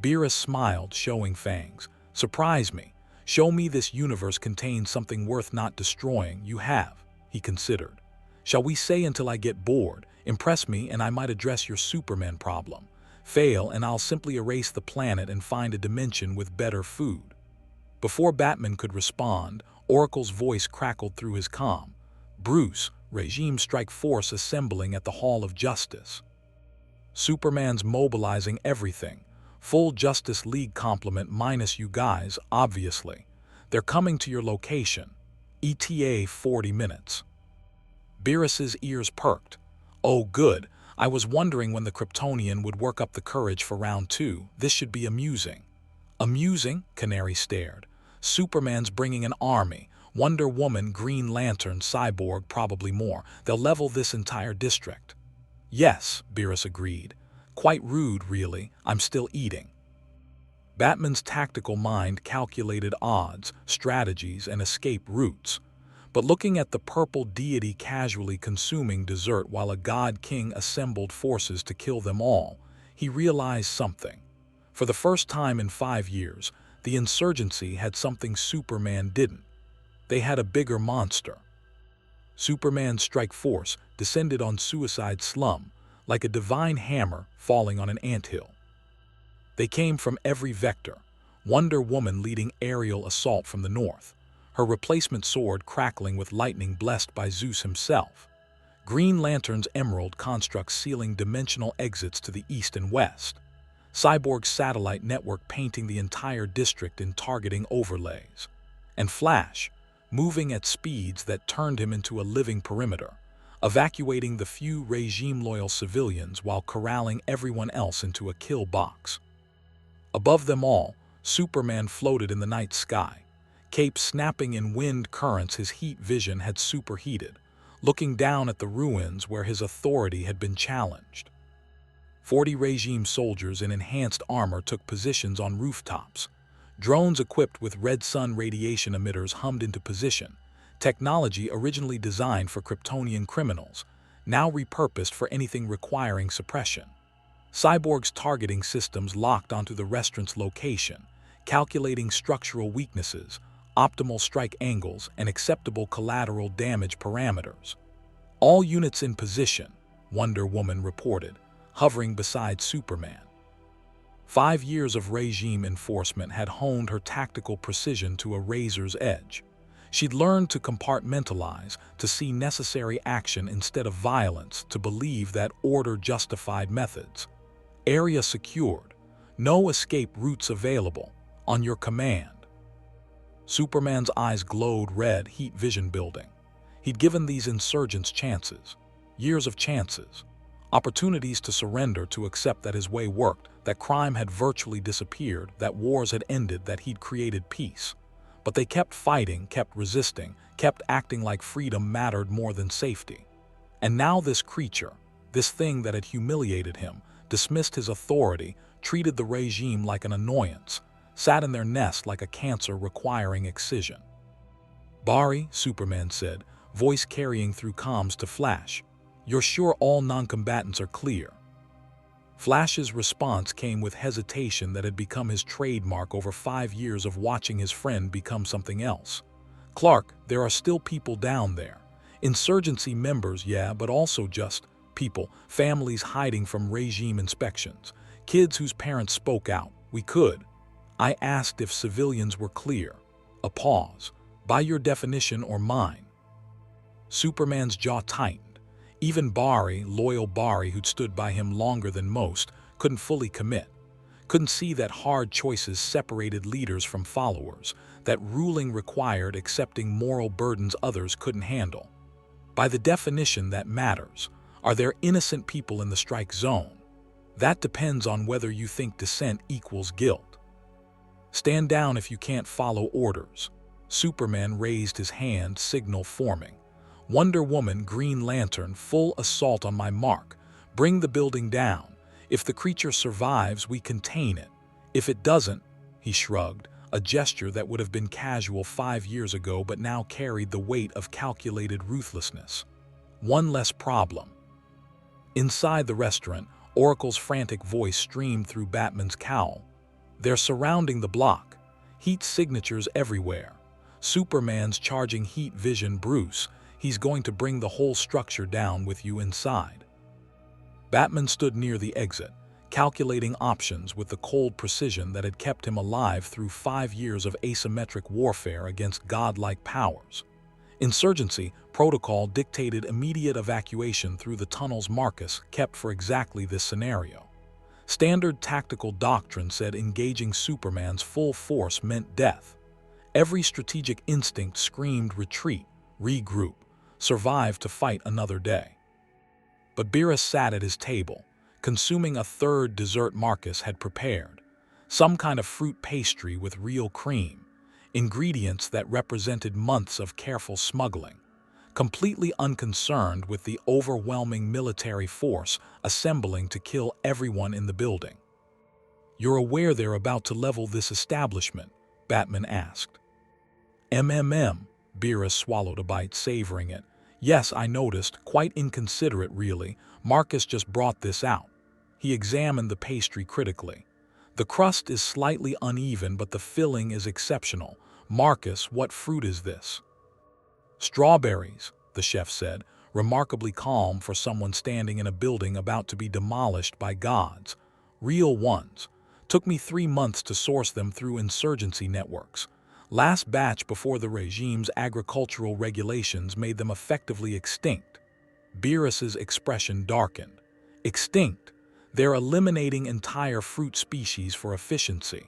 Beerus smiled, showing fangs. Surprise me. Show me this universe contains something worth not destroying. You have, he considered. Shall we say until I get bored? Impress me and I might address your Superman problem. Fail and I'll simply erase the planet and find a dimension with better food. Before Batman could respond, Oracle's voice crackled through his comm. Bruce, regime strike force assembling at the Hall of Justice. Superman's mobilizing everything. Full Justice League complement minus you guys, obviously. They're coming to your location. ETA 40 minutes. Beerus's ears perked. Oh good, I was wondering when the Kryptonian would work up the courage for round 2. This should be amusing. Amusing? Canary stared. Superman's bringing an army. Wonder Woman, Green Lantern, Cyborg, probably more. They'll level this entire district. Yes, Beerus agreed. Quite rude, really. I'm still eating. Batman's tactical mind calculated odds, strategies, and escape routes. But looking at the purple deity casually consuming dessert while a god-king assembled forces to kill them all, he realized something. For the first time in 5 years, the insurgency had something Superman didn't. They had a bigger monster. Superman's strike force descended on Suicide Slum, like a divine hammer falling on an anthill. They came from every vector, Wonder Woman leading aerial assault from the north, her replacement sword crackling with lightning blessed by Zeus himself. Green Lantern's emerald constructs sealing dimensional exits to the east and west. Cyborg's satellite network painting the entire district in targeting overlays. And Flash, moving at speeds that turned him into a living perimeter, evacuating the few regime-loyal civilians while corralling everyone else into a kill box. Above them all, Superman floated in the night sky. Cape snapping in wind currents, his heat vision had superheated, looking down at the ruins where his authority had been challenged. 40 regime soldiers in enhanced armor took positions on rooftops. Drones equipped with red sun radiation emitters hummed into position, technology originally designed for Kryptonian criminals, now repurposed for anything requiring suppression. Cyborg's targeting systems locked onto the restaurant's location, calculating structural weaknesses, optimal strike angles, and acceptable collateral damage parameters. All units in position, Wonder Woman reported, hovering beside Superman. 5 years of regime enforcement had honed her tactical precision to a razor's edge. She'd learned to compartmentalize, to see necessary action instead of violence, to believe that order justified methods. Area secured. No escape routes available. On your command. Superman's eyes glowed red, heat vision building. He'd given these insurgents chances. Years of chances. Opportunities to surrender, to accept that his way worked, that crime had virtually disappeared, that wars had ended, that he'd created peace. But they kept fighting, kept resisting, kept acting like freedom mattered more than safety. And now this creature, this thing that had humiliated him, dismissed his authority, treated the regime like an annoyance, sat in their nest like a cancer requiring excision. Barry, Superman said, voice carrying through comms to Flash, you're sure all non-combatants are clear? Flash's response came with hesitation that had become his trademark over 5 years of watching his friend become something else. Clark, there are still people down there. Insurgency members, yeah, but also just people, families hiding from regime inspections, kids whose parents spoke out. We could. I asked if civilians were clear. A pause. By your definition or mine? Superman's jaw tightened. Even Barry, loyal Barry who'd stood by him longer than most, couldn't fully commit. Couldn't see that hard choices separated leaders from followers, that ruling required accepting moral burdens others couldn't handle. By the definition that matters, are there innocent people in the strike zone? That depends on whether you think dissent equals guilt. Stand down if you can't follow orders. Superman raised his hand, signal forming. Wonder Woman, Green Lantern, full assault on my mark. Bring the building down. If the creature survives, we contain it. If it doesn't, he shrugged, a gesture that would have been casual 5 years ago but now carried the weight of calculated ruthlessness. One less problem. Inside the restaurant, Oracle's frantic voice streamed through Batman's cowl. They're surrounding the block. Heat signatures everywhere. Superman's charging heat vision. Bruce, he's going to bring the whole structure down with you inside. Batman stood near the exit, calculating options with the cold precision that had kept him alive through 5 years of asymmetric warfare against godlike powers. Insurgency protocol dictated immediate evacuation through the tunnels Marcus kept for exactly this scenario. Standard tactical doctrine said engaging Superman's full force meant death. Every strategic instinct screamed retreat, regroup, survive to fight another day. But Beerus sat at his table, consuming a third dessert Marcus had prepared, some kind of fruit pastry with real cream, ingredients that represented months of careful smuggling, completely unconcerned with the overwhelming military force assembling to kill everyone in the building. "You're aware they're about to level this establishment?" Batman asked. Beerus swallowed a bite, savoring it. "Yes, I noticed, quite inconsiderate really. Marcus just brought this out." He examined the pastry critically. "The crust is slightly uneven, but the filling is exceptional. Marcus, what fruit is this?" "Strawberries," the chef said, remarkably calm for someone standing in a building about to be demolished by gods. "Real ones. Took me 3 months to source them through insurgency networks. Last batch before the regime's agricultural regulations made them effectively extinct." Beerus's expression darkened. "Extinct? They're eliminating entire fruit species for efficiency."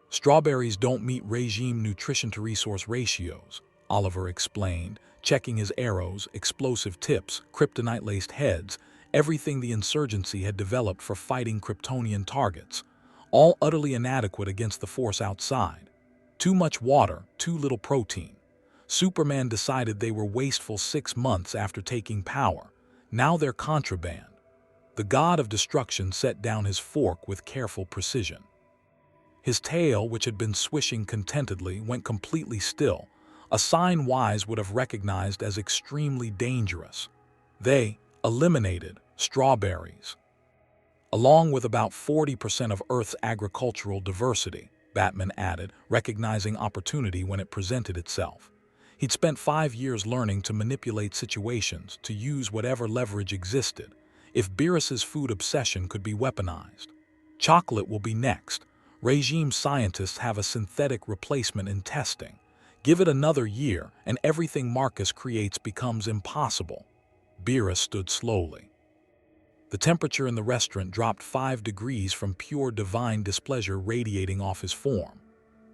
"Strawberries don't meet regime nutrition-to-resource ratios," Oliver explained, checking his arrows, explosive tips, kryptonite-laced heads, everything the insurgency had developed for fighting Kryptonian targets, all utterly inadequate against the force outside. Too much water, too little protein. Superman decided they were wasteful 6 months after taking power. Now they're contraband. The god of destruction set down his fork with careful precision. His tail, which had been swishing contentedly, went completely still, a sign Wise would have recognized as extremely dangerous. They eliminated strawberries, along with about 40% of Earth's agricultural diversity, Batman added, recognizing opportunity when it presented itself. He'd spent 5 years learning to manipulate situations, to use whatever leverage existed, if Beerus's food obsession could be weaponized. Chocolate will be next. Regime scientists have a synthetic replacement in testing. Give it another year, and everything Marcus creates becomes impossible. Beerus stood slowly. The temperature in the restaurant dropped 5 degrees from pure divine displeasure radiating off his form.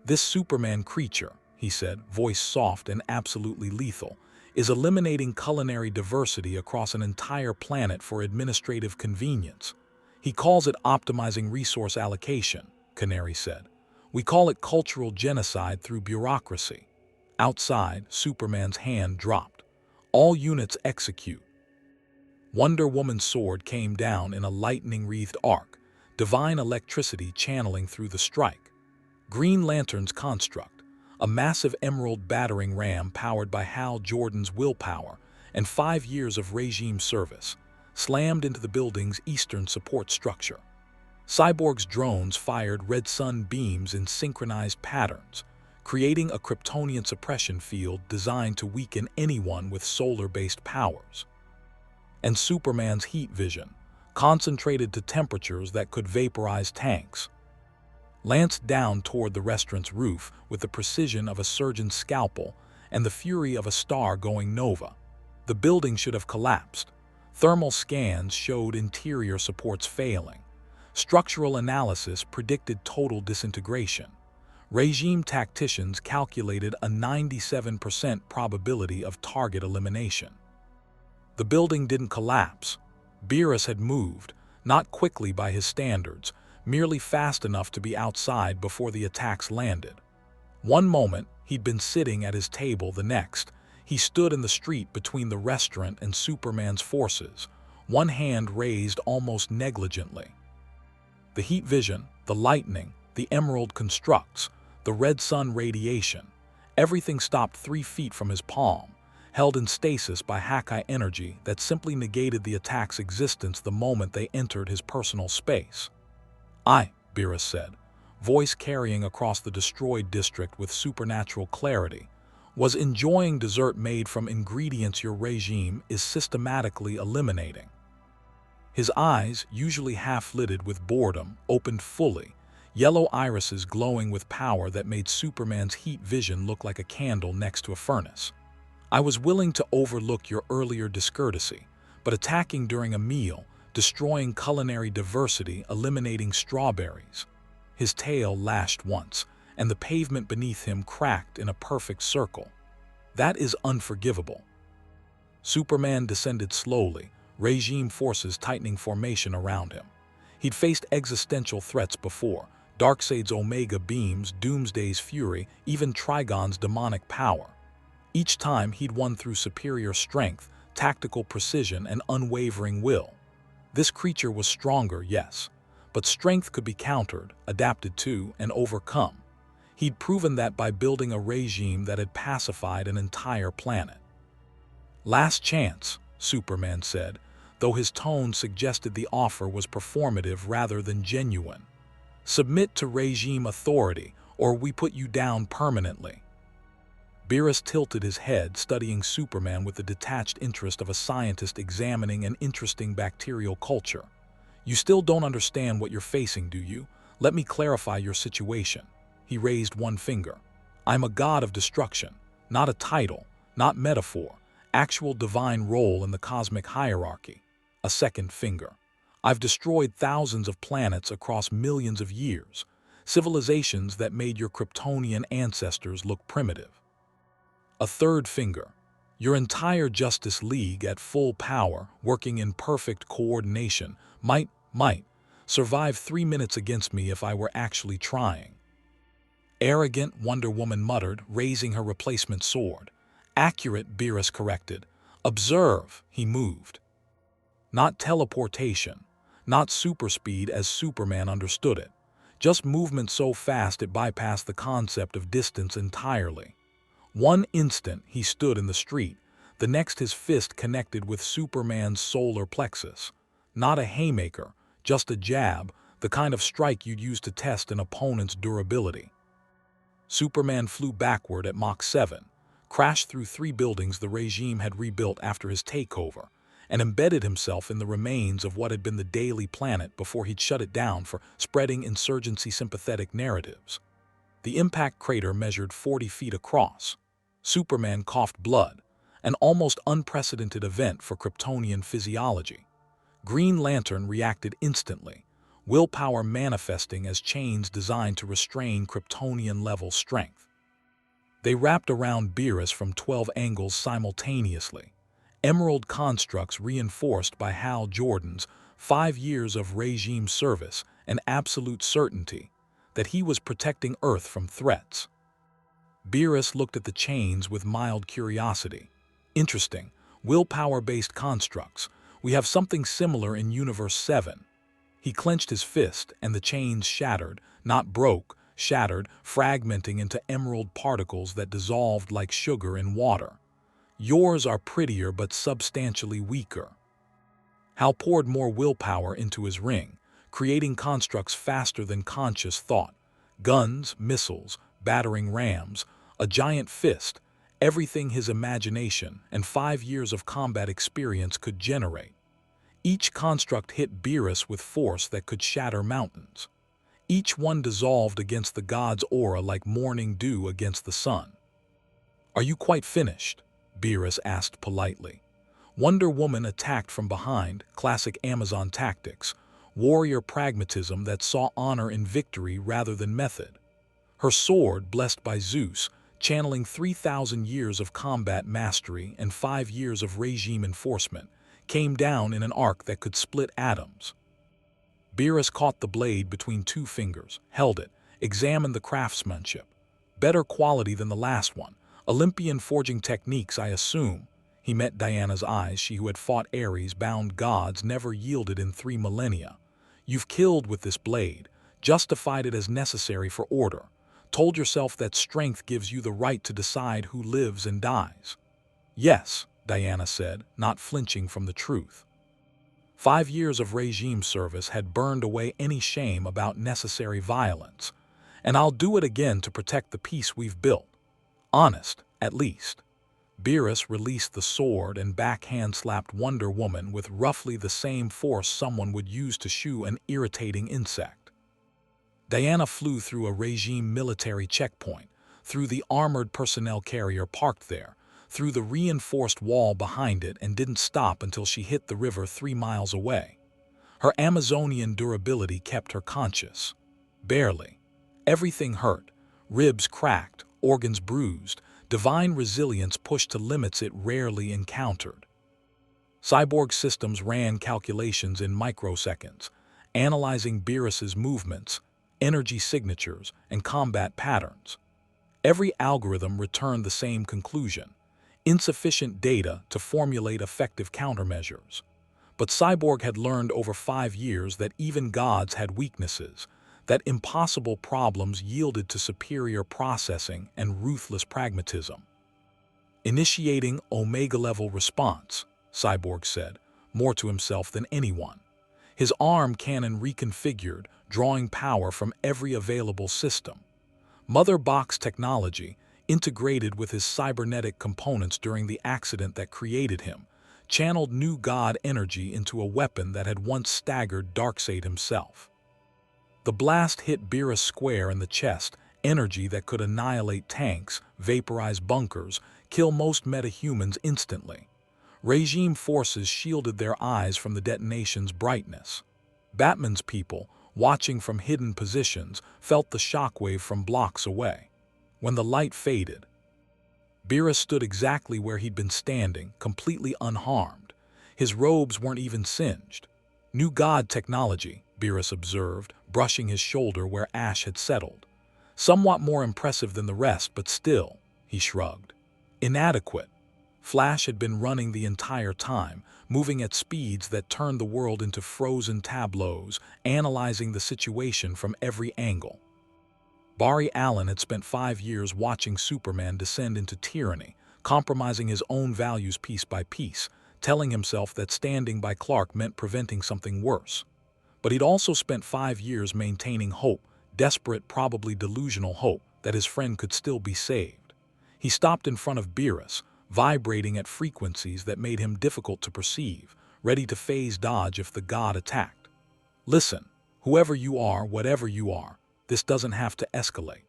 "This Superman creature," he said, voice soft and absolutely lethal, "is eliminating culinary diversity across an entire planet for administrative convenience. He calls it optimizing resource allocation," Canary said. "We call it cultural genocide through bureaucracy." Outside, Superman's hand dropped. "All units execute." Wonder Woman's sword came down in a lightning-wreathed arc, divine electricity channeling through the strike. Green Lantern's construct, a massive emerald battering ram powered by Hal Jordan's willpower and 5 years of regime service, slammed into the building's eastern support structure. Cyborg's drones fired red sun beams in synchronized patterns, creating a Kryptonian suppression field designed to weaken anyone with solar-based powers. And Superman's heat vision, concentrated to temperatures that could vaporize tanks. lanced down toward the restaurant's roof with the precision of a surgeon's scalpel and the fury of a star going nova. The building should have collapsed. Thermal scans showed interior supports failing. Structural analysis predicted total disintegration. Regime tacticians calculated a 97% probability of target elimination. The building didn't collapse. Beerus had moved, not quickly by his standards, merely fast enough to be outside before the attacks landed. One moment, he'd been sitting at his table, the next, he stood in the street between the restaurant and Superman's forces, one hand raised almost negligently. The heat vision, the lightning, the emerald constructs, the red sun radiation, everything stopped 3 feet from his palm, held in stasis by Hakai energy that simply negated the attack's existence the moment they entered his personal space. Beerus said, voice carrying across the destroyed district with supernatural clarity, was enjoying dessert made from ingredients your regime is systematically eliminating. His eyes, usually half-lidded with boredom, opened fully, yellow irises glowing with power that made Superman's heat vision look like a candle next to a furnace. I was willing to overlook your earlier discourtesy, but attacking during a meal, destroying culinary diversity, eliminating strawberries. His tail lashed once, and the pavement beneath him cracked in a perfect circle. That is unforgivable. Superman descended slowly, regime forces tightening formation around him. He'd faced existential threats before, Darkseid's Omega beams, Doomsday's fury, even Trigon's demonic power. Each time he'd won through superior strength, tactical precision, and unwavering will. This creature was stronger, yes, but strength could be countered, adapted to, and overcome. He'd proven that by building a regime that had pacified an entire planet. Last chance, Superman said, though his tone suggested the offer was performative rather than genuine. Submit to regime authority, or we put you down permanently. Beerus tilted his head, studying Superman with the detached interest of a scientist examining an interesting bacterial culture. You still don't understand what you're facing, do you? Let me clarify your situation. He raised one finger. I'm a god of destruction, not a title, not metaphor, actual divine role in the cosmic hierarchy. A second finger. I've destroyed thousands of planets across millions of years, civilizations that made your Kryptonian ancestors look primitive. A third finger. Your entire Justice League at full power, working in perfect coordination, might survive 3 minutes against me if I were actually trying. Arrogant, Wonder Woman muttered, raising her replacement sword. Accurate, Beerus corrected. Observe, he moved. Not teleportation, not superspeed as Superman understood it, just movement so fast it bypassed the concept of distance entirely. One instant he stood in the street, the next his fist connected with Superman's solar plexus. Not a haymaker, just a jab, the kind of strike you'd use to test an opponent's durability. Superman flew backward at Mach 7, crashed through 3 buildings the regime had rebuilt after his takeover, and embedded himself in the remains of what had been the Daily Planet before he'd shut it down for spreading insurgency-sympathetic narratives. The impact crater measured 40 feet across. Superman coughed blood, an almost unprecedented event for Kryptonian physiology. Green Lantern reacted instantly, willpower manifesting as chains designed to restrain Kryptonian-level strength. They wrapped around Beerus from 12 angles simultaneously, emerald constructs reinforced by Hal Jordan's 5 years of regime service and absolute certainty that he was protecting Earth from threats. Beerus looked at the chains with mild curiosity. Interesting, willpower-based constructs. We have something similar in Universe 7. He clenched his fist, and the chains shattered, not broke, shattered, fragmenting into emerald particles that dissolved like sugar in water. Yours are prettier but substantially weaker. Hal poured more willpower into his ring, creating constructs faster than conscious thought. Guns, missiles, battering rams, a giant fist, everything his imagination and 5 years of combat experience could generate. Each construct hit Beerus with force that could shatter mountains. Each one dissolved against the god's aura like morning dew against the sun. "Are you quite finished?" Beerus asked politely. Wonder Woman attacked from behind, classic Amazon tactics, warrior pragmatism that saw honor in victory rather than method. Her sword, blessed by Zeus, channeling 3,000 years of combat mastery and 5 years of regime enforcement, came down in an arc that could split atoms. Beerus caught the blade between 2 fingers, held it, examined the craftsmanship. "Better quality than the last one. Olympian forging techniques, I assume." He met Diana's eyes, she who had fought Ares, bound gods, never yielded in 3 millennia. "You've killed with this blade, justified it as necessary for order, told yourself that strength gives you the right to decide who lives and dies." "Yes," Diana said, not flinching from the truth. 5 years of regime service had burned away any shame about necessary violence, and I'll do it again to protect the peace we've built. Honest, at least. Beerus released the sword and backhand slapped Wonder Woman with roughly the same force someone would use to shoo an irritating insect. Diana flew through a regime military checkpoint, through the armored personnel carrier parked there, through the reinforced wall behind it, and didn't stop until she hit the river 3 miles away. Her Amazonian durability kept her conscious. Barely. Everything hurt. Ribs cracked, organs bruised, divine resilience pushed to limits it rarely encountered. Cyborg systems ran calculations in microseconds, analyzing Beerus's movements, energy signatures, and combat patterns. Every algorithm returned the same conclusion: insufficient data to formulate effective countermeasures. But Cyborg had learned over 5 years that even gods had weaknesses, that impossible problems yielded to superior processing and ruthless pragmatism. "Initiating Omega-level response," Cyborg said, more to himself than anyone. His arm cannon reconfigured, drawing power from every available system. Mother Box technology, integrated with his cybernetic components during the accident that created him, channeled new god energy into a weapon that had once staggered Darkseid himself. The blast hit Beerus square in the chest, energy that could annihilate tanks, vaporize bunkers, kill most metahumans instantly. Regime forces shielded their eyes from the detonation's brightness. Batman's people, watching from hidden positions, felt the shockwave from blocks away. When the light faded, Beerus stood exactly where he'd been standing, completely unharmed. His robes weren't even singed. "New god technology," Beerus observed, brushing his shoulder where ash had settled. "Somewhat more impressive than the rest, but still," he shrugged. "Inadequate." Flash had been running the entire time, moving at speeds that turned the world into frozen tableaus, analyzing the situation from every angle. Barry Allen had spent 5 years watching Superman descend into tyranny, compromising his own values piece by piece, telling himself that standing by Clark meant preventing something worse. But he'd also spent 5 years maintaining hope, desperate, probably delusional hope, that his friend could still be saved. He stopped in front of Beerus, vibrating at frequencies that made him difficult to perceive, ready to phase dodge if the god attacked. "Listen, whoever you are, whatever you are, this doesn't have to escalate.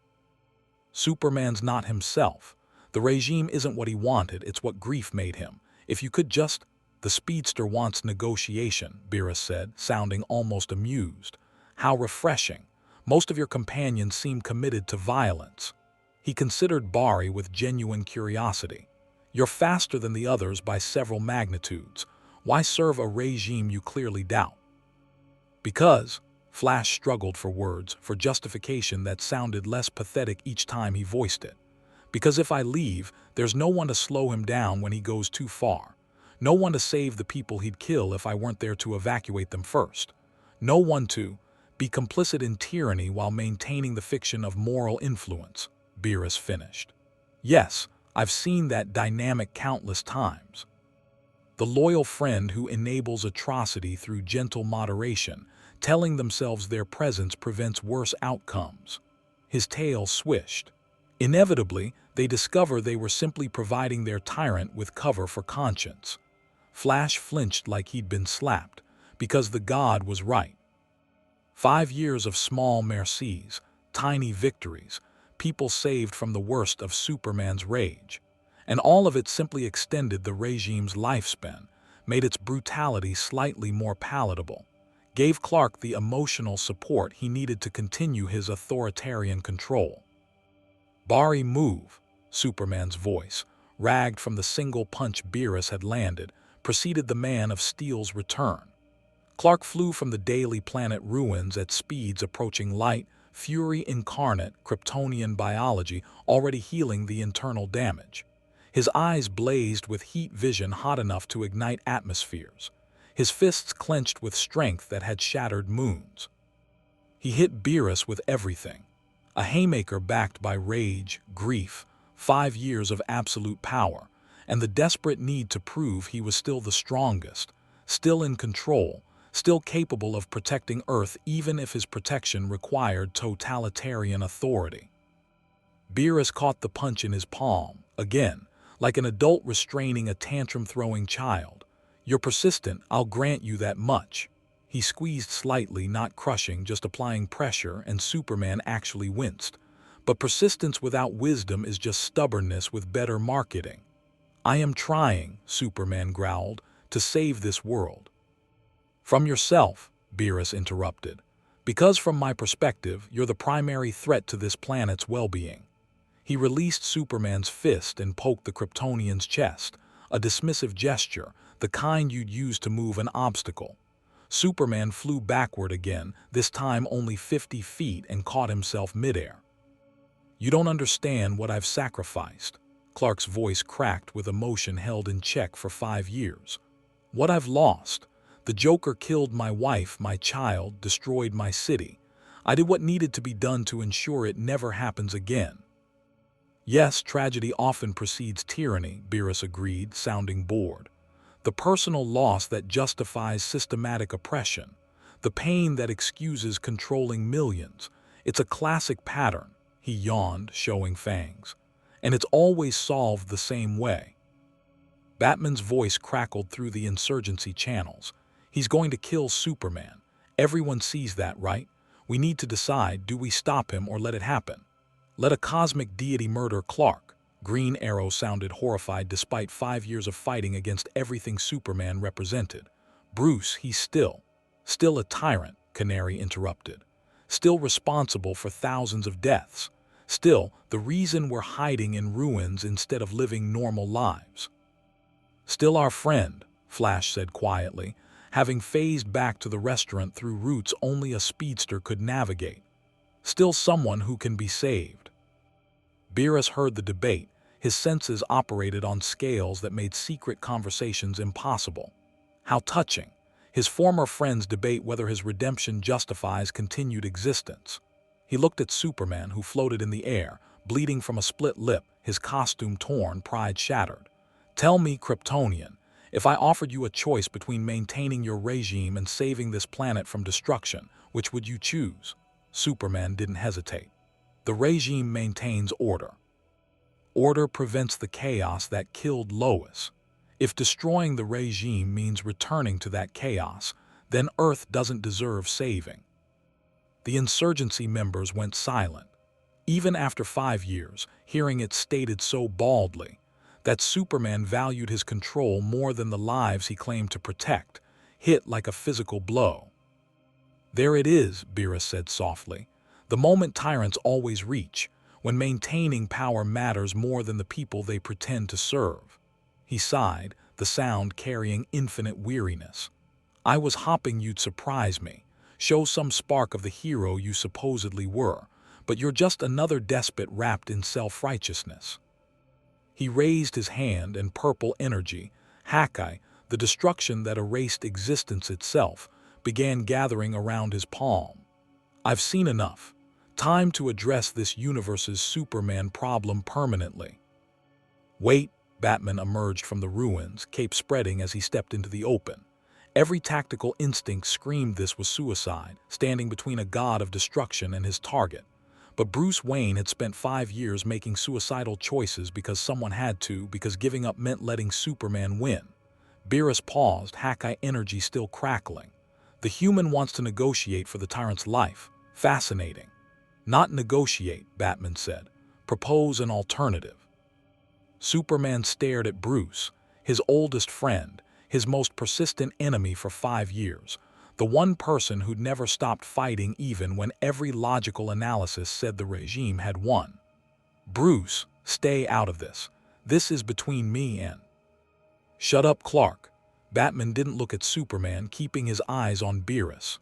Superman's not himself. The regime isn't what he wanted, it's what grief made him. If you could just—" "The speedster wants negotiation," Beerus said, sounding almost amused. "How refreshing. Most of your companions seem committed to violence." He considered Barry with genuine curiosity. "You're faster than the others by several magnitudes. Why serve a regime you clearly doubt?" "Because," Flash struggled for words, for justification that sounded less pathetic each time he voiced it. "Because if I leave, there's no one to slow him down when he goes too far. No one to save the people he'd kill if I weren't there to evacuate them first. No one to be complicit in tyranny while maintaining the fiction of moral influence," Beerus finished. "Yes, I've seen that dynamic countless times. The loyal friend who enables atrocity through gentle moderation, telling themselves their presence prevents worse outcomes." His tail swished. Inevitably, they discover they were simply providing their tyrant with cover for conscience. Flash flinched like he'd been slapped, because the god was right. 5 years of small mercies, tiny victories, people saved from the worst of Superman's rage. And all of it simply extended the regime's lifespan, made its brutality slightly more palatable, gave Clark the emotional support he needed to continue his authoritarian control. "Barry, move," Superman's voice, ragged from the single punch Beerus had landed, preceded the Man of Steel's return. Clark flew from the Daily Planet ruins at speeds approaching light, fury incarnate, Kryptonian biology already healing the internal damage. His eyes blazed with heat vision hot enough to ignite atmospheres, his fists clenched with strength that had shattered moons. He hit Beerus with everything, a haymaker backed by rage, grief, 5 years of absolute power, and the desperate need to prove he was still the strongest, still in control, still capable of protecting Earth even if his protection required totalitarian authority. Beerus caught the punch in his palm, again, like an adult restraining a tantrum-throwing child. "You're persistent, I'll grant you that much." He squeezed slightly, not crushing, just applying pressure, and Superman actually winced. But persistence without wisdom is just stubbornness with better marketing. "I am trying," Superman growled, "to save this world." "From yourself," Beerus interrupted. "Because from my perspective, you're the primary threat to this planet's well-being." He released Superman's fist and poked the Kryptonian's chest, a dismissive gesture, the kind you'd use to move an obstacle. Superman flew backward again, this time only 50 feet, and caught himself midair. "You don't understand what I've sacrificed." Clark's voice cracked with emotion held in check for 5 years. "What I've lost. The Joker killed my wife, my child, destroyed my city. I did what needed to be done to ensure it never happens again." "Yes, tragedy often precedes tyranny," Beerus agreed, sounding bored. "The personal loss that justifies systematic oppression, the pain that excuses controlling millions. It's a classic pattern," he yawned, showing fangs. "And it's always solved the same way." Batman's voice crackled through the insurgency channels. "He's going to kill Superman. Everyone sees that, right? We need to decide, do we stop him or let it happen? Let a cosmic deity murder Clark." Green Arrow sounded horrified despite 5 years of fighting against everything Superman represented. "Bruce, he's still a tyrant," Canary interrupted. "Still responsible for thousands of deaths. Still the reason we're hiding in ruins instead of living normal lives." "Still our friend," Flash said quietly, having phased back to the restaurant through routes only a speedster could navigate. "Still someone who can be saved." Beerus heard the debate. His senses operated on scales that made secret conversations impossible. How touching. His former friends debate whether his redemption justifies continued existence. He looked at Superman, who floated in the air, bleeding from a split lip, his costume torn, pride shattered. "Tell me, Kryptonian, if I offered you a choice between maintaining your regime and saving this planet from destruction, which would you choose?" Superman didn't hesitate. "The regime maintains order. Order prevents the chaos that killed Lois. If destroying the regime means returning to that chaos, then Earth doesn't deserve saving." The insurgency members went silent. Even after 5 years, hearing it stated so baldly, that Superman valued his control more than the lives he claimed to protect, hit like a physical blow. "There it is," Beerus said softly. "The moment tyrants always reach, when maintaining power matters more than the people they pretend to serve." He sighed, the sound carrying infinite weariness. "I was hoping you'd surprise me, show some spark of the hero you supposedly were, but you're just another despot wrapped in self-righteousness." He raised his hand, and purple energy, Hawkeye, the destruction that erased existence itself, began gathering around his palm. "I've seen enough. Time to address this universe's Superman problem permanently." "Wait," Batman emerged from the ruins, cape spreading as he stepped into the open. Every tactical instinct screamed this was suicide, standing between a god of destruction and his target. But Bruce Wayne had spent 5 years making suicidal choices because someone had to, because giving up meant letting Superman win. Beerus paused, Hawkeye energy still crackling. The human wants to negotiate for the tyrant's life. Fascinating. Not negotiate, Batman said. Propose an alternative. Superman stared at Bruce, his oldest friend, his most persistent enemy for 5 years, the one person who'd never stopped fighting even when every logical analysis said the regime had won. Bruce, stay out of this. This is between me and... Shut up, Clark. Batman didn't look at Superman, keeping his eyes on Beerus.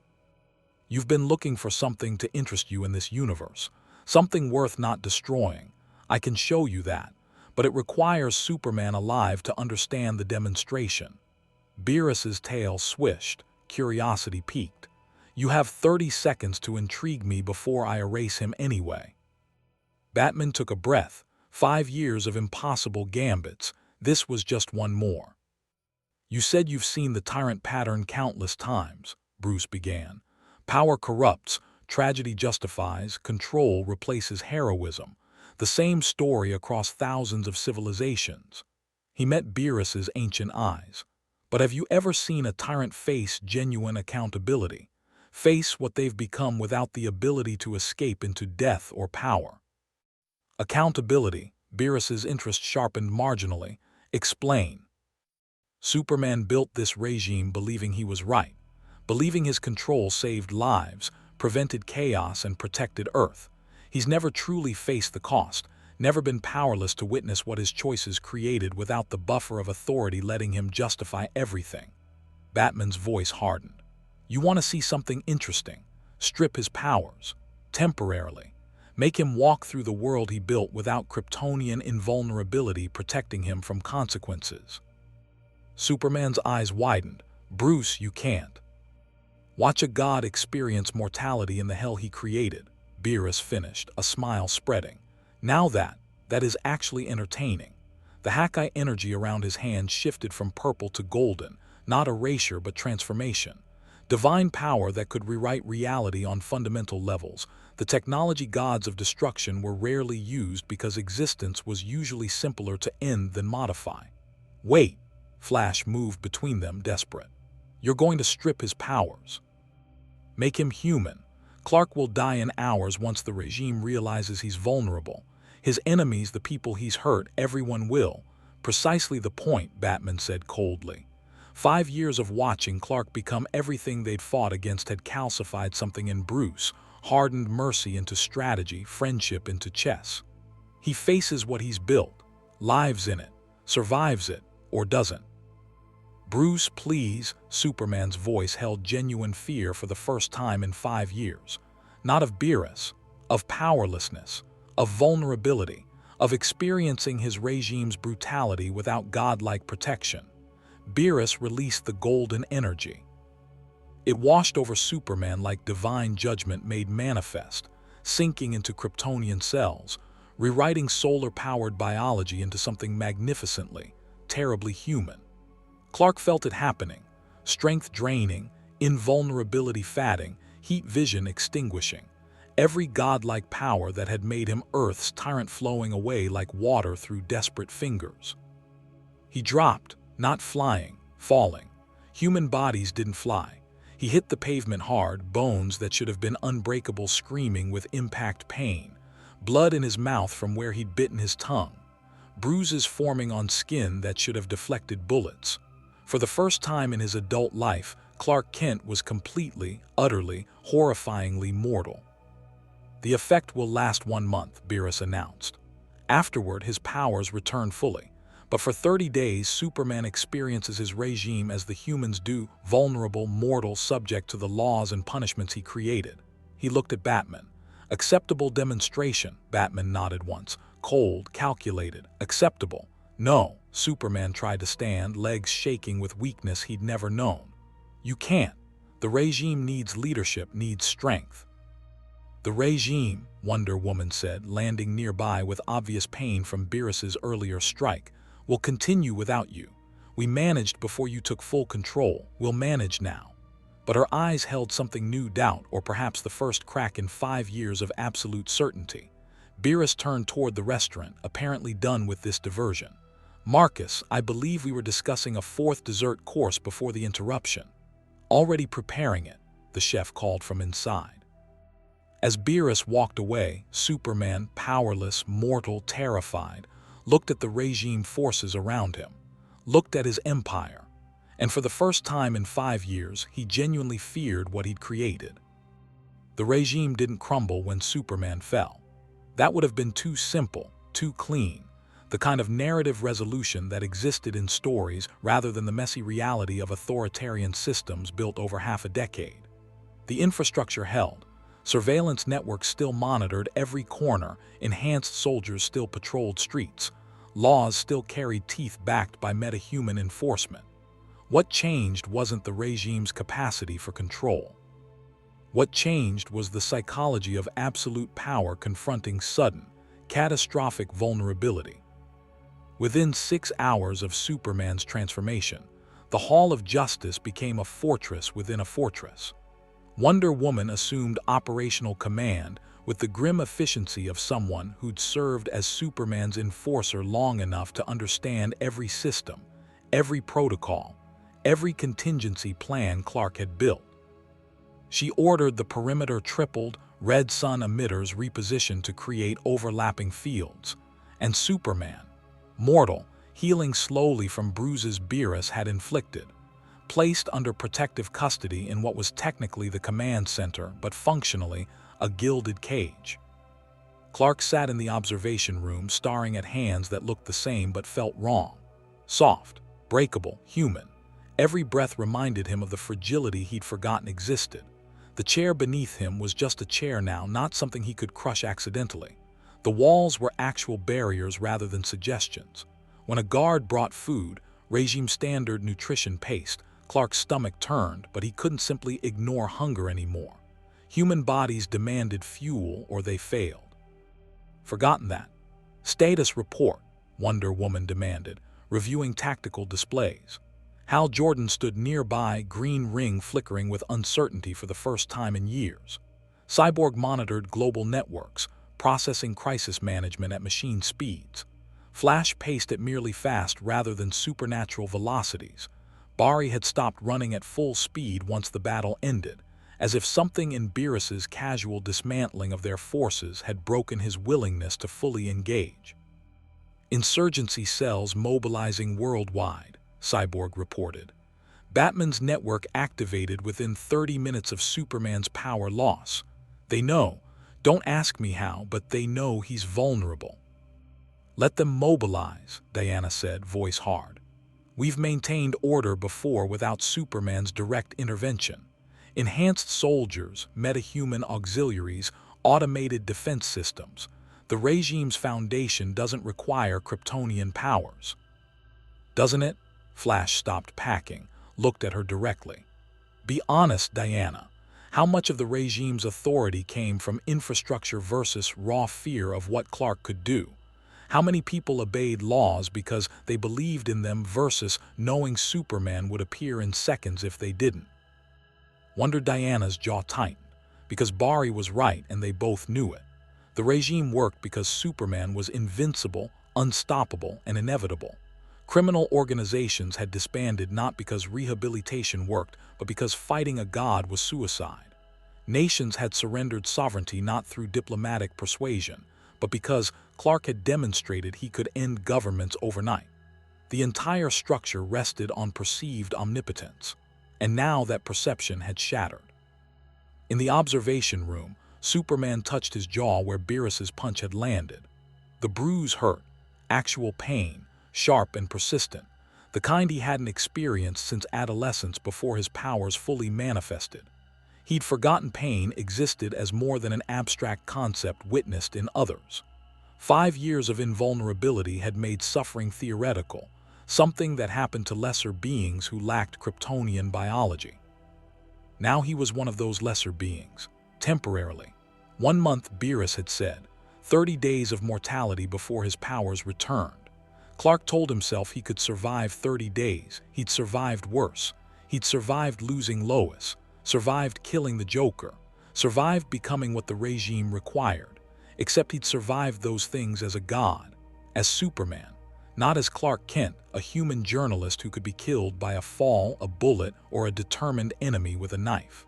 You've been looking for something to interest you in this universe, something worth not destroying. I can show you that, but it requires Superman alive to understand the demonstration. Beerus's tail swished, curiosity piqued. You have 30 seconds to intrigue me before I erase him anyway. Batman took a breath. 5 years of impossible gambits. This was just one more. You said you've seen the tyrant pattern countless times, Bruce began. Power corrupts, tragedy justifies, control replaces heroism. The same story across thousands of civilizations. He met Beerus's ancient eyes. But have you ever seen a tyrant face genuine accountability? Face what they've become without the ability to escape into death or power? Accountability, Beerus's interest sharpened marginally. Explain. Superman built this regime believing he was right, believing his control saved lives, prevented chaos, and protected Earth. He's never truly faced the cost, never been powerless to witness what his choices created without the buffer of authority letting him justify everything. Batman's voice hardened. You want to see something interesting? Strip his powers. Temporarily. Make him walk through the world he built without Kryptonian invulnerability protecting him from consequences. Superman's eyes widened. Bruce, you can't. Watch a god experience mortality in the hell he created, Beerus finished, a smile spreading. Now that is actually entertaining. The Hawkeye energy around his hand shifted from purple to golden, not erasure but transformation. Divine power that could rewrite reality on fundamental levels. The technology gods of destruction were rarely used because existence was usually simpler to end than modify. Wait, Flash moved between them, desperate. You're going to strip his powers. Make him human. Clark will die in hours once the regime realizes he's vulnerable. His enemies, the people he's hurt, everyone will. Precisely the point, Batman said coldly. 5 years of watching Clark become everything they'd fought against had calcified something in Bruce, hardened mercy into strategy, friendship into chess. He faces what he's built, lives in it, survives it, or doesn't. Bruce, please, Superman's voice held genuine fear for the first time in 5 years. Not of Beerus, of powerlessness, of vulnerability, of experiencing his regime's brutality without godlike protection. Beerus released the golden energy. It washed over Superman like divine judgment made manifest, sinking into Kryptonian cells, rewriting solar-powered biology into something magnificently, terribly human. Clark felt it happening, strength draining, invulnerability fatting, heat vision extinguishing. Every godlike power that had made him Earth's tyrant flowing away like water through desperate fingers. He dropped, not flying, falling. Human bodies didn't fly. He hit the pavement hard, bones that should have been unbreakable screaming with impact pain, blood in his mouth from where he'd bitten his tongue, bruises forming on skin that should have deflected bullets. For the first time in his adult life, Clark Kent was completely, utterly, horrifyingly mortal. The effect will last 1 month, Beerus announced. Afterward, his powers return fully. But for 30 days, Superman experiences his regime as the humans do, vulnerable, mortal, subject to the laws and punishments he created. He looked at Batman. Acceptable demonstration, Batman nodded once. Cold, calculated, acceptable. No, Superman tried to stand, legs shaking with weakness he'd never known. You can't. The regime needs leadership, needs strength. The regime, Wonder Woman said, landing nearby with obvious pain from Beerus's earlier strike, will continue without you. We managed before you took full control. We'll manage now. But her eyes held something new, doubt, or perhaps the first crack in 5 years of absolute certainty. Beerus turned toward the restaurant, apparently done with this diversion. Marcus, I believe we were discussing a 4th dessert course before the interruption. Already preparing it, the chef called from inside. As Beerus walked away, Superman, powerless, mortal, terrified, looked at the regime forces around him, looked at his empire, and for the first time in 5 years, he genuinely feared what he'd created. The regime didn't crumble when Superman fell. That would have been too simple, too clean, the kind of narrative resolution that existed in stories rather than the messy reality of authoritarian systems built over half a decade. The infrastructure held. Surveillance networks still monitored every corner, enhanced soldiers still patrolled streets, laws still carried teeth backed by metahuman enforcement. What changed wasn't the regime's capacity for control. What changed was the psychology of absolute power confronting sudden, catastrophic vulnerability. Within 6 hours of Superman's transformation, the Hall of Justice became a fortress within a fortress. Wonder Woman assumed operational command with the grim efficiency of someone who'd served as Superman's enforcer long enough to understand every system, every protocol, every contingency plan Clark had built. She ordered the perimeter tripled, red sun emitters repositioned to create overlapping fields, and Superman, mortal, healing slowly from bruises Beerus had inflicted, placed under protective custody in what was technically the command center but functionally a gilded cage. Clark sat in the observation room staring at hands that looked the same but felt wrong. Soft, breakable, human. Every breath reminded him of the fragility he'd forgotten existed. The chair beneath him was just a chair now, not something he could crush accidentally. The walls were actual barriers rather than suggestions. When a guard brought food, regime standard nutrition paste, Clark's stomach turned, but he couldn't simply ignore hunger anymore. Human bodies demanded fuel or they failed. Forgotten that. Status report, Wonder Woman demanded, reviewing tactical displays. Hal Jordan stood nearby, green ring flickering with uncertainty for the first time in years. Cyborg monitored global networks, processing crisis management at machine speeds. Flash paced at merely fast rather than supernatural velocities. Barry had stopped running at full speed once the battle ended, as if something in Beerus's casual dismantling of their forces had broken his willingness to fully engage. Insurgency cells mobilizing worldwide, Cyborg reported. Batman's network activated within 30 minutes of Superman's power loss. They know. Don't ask me how, but they know he's vulnerable. Let them mobilize, Diana said, voice hard. We've maintained order before without Superman's direct intervention. Enhanced soldiers, metahuman auxiliaries, automated defense systems. The regime's foundation doesn't require Kryptonian powers. Doesn't it? Flash stopped packing, looked at her directly. Be honest, Diana. How much of the regime's authority came from infrastructure versus raw fear of what Clark could do? How many people obeyed laws because they believed in them versus knowing Superman would appear in seconds if they didn't? Wonder Diana's jaw tightened, because Barry was right and they both knew it. The regime worked because Superman was invincible, unstoppable, and inevitable. Criminal organizations had disbanded not because rehabilitation worked, but because fighting a god was suicide. Nations had surrendered sovereignty not through diplomatic persuasion, but because Clark had demonstrated he could end governments overnight. The entire structure rested on perceived omnipotence, and now that perception had shattered. In the observation room, Superman touched his jaw where Beerus's punch had landed. The bruise hurt, actual pain, sharp and persistent, the kind he hadn't experienced since adolescence before his powers fully manifested. He'd forgotten pain existed as more than an abstract concept witnessed in others. 5 years of invulnerability had made suffering theoretical, something that happened to lesser beings who lacked Kryptonian biology. Now he was one of those lesser beings, temporarily. 1 month, Beerus had said, 30 days of mortality before his powers returned. Clark told himself he could survive 30 days. He'd survived worse. He'd survived losing Lois, survived killing the Joker, survived becoming what the regime required, except he'd survived those things as a god, as Superman. Not as Clark Kent, a human journalist who could be killed by a fall, a bullet, or a determined enemy with a knife.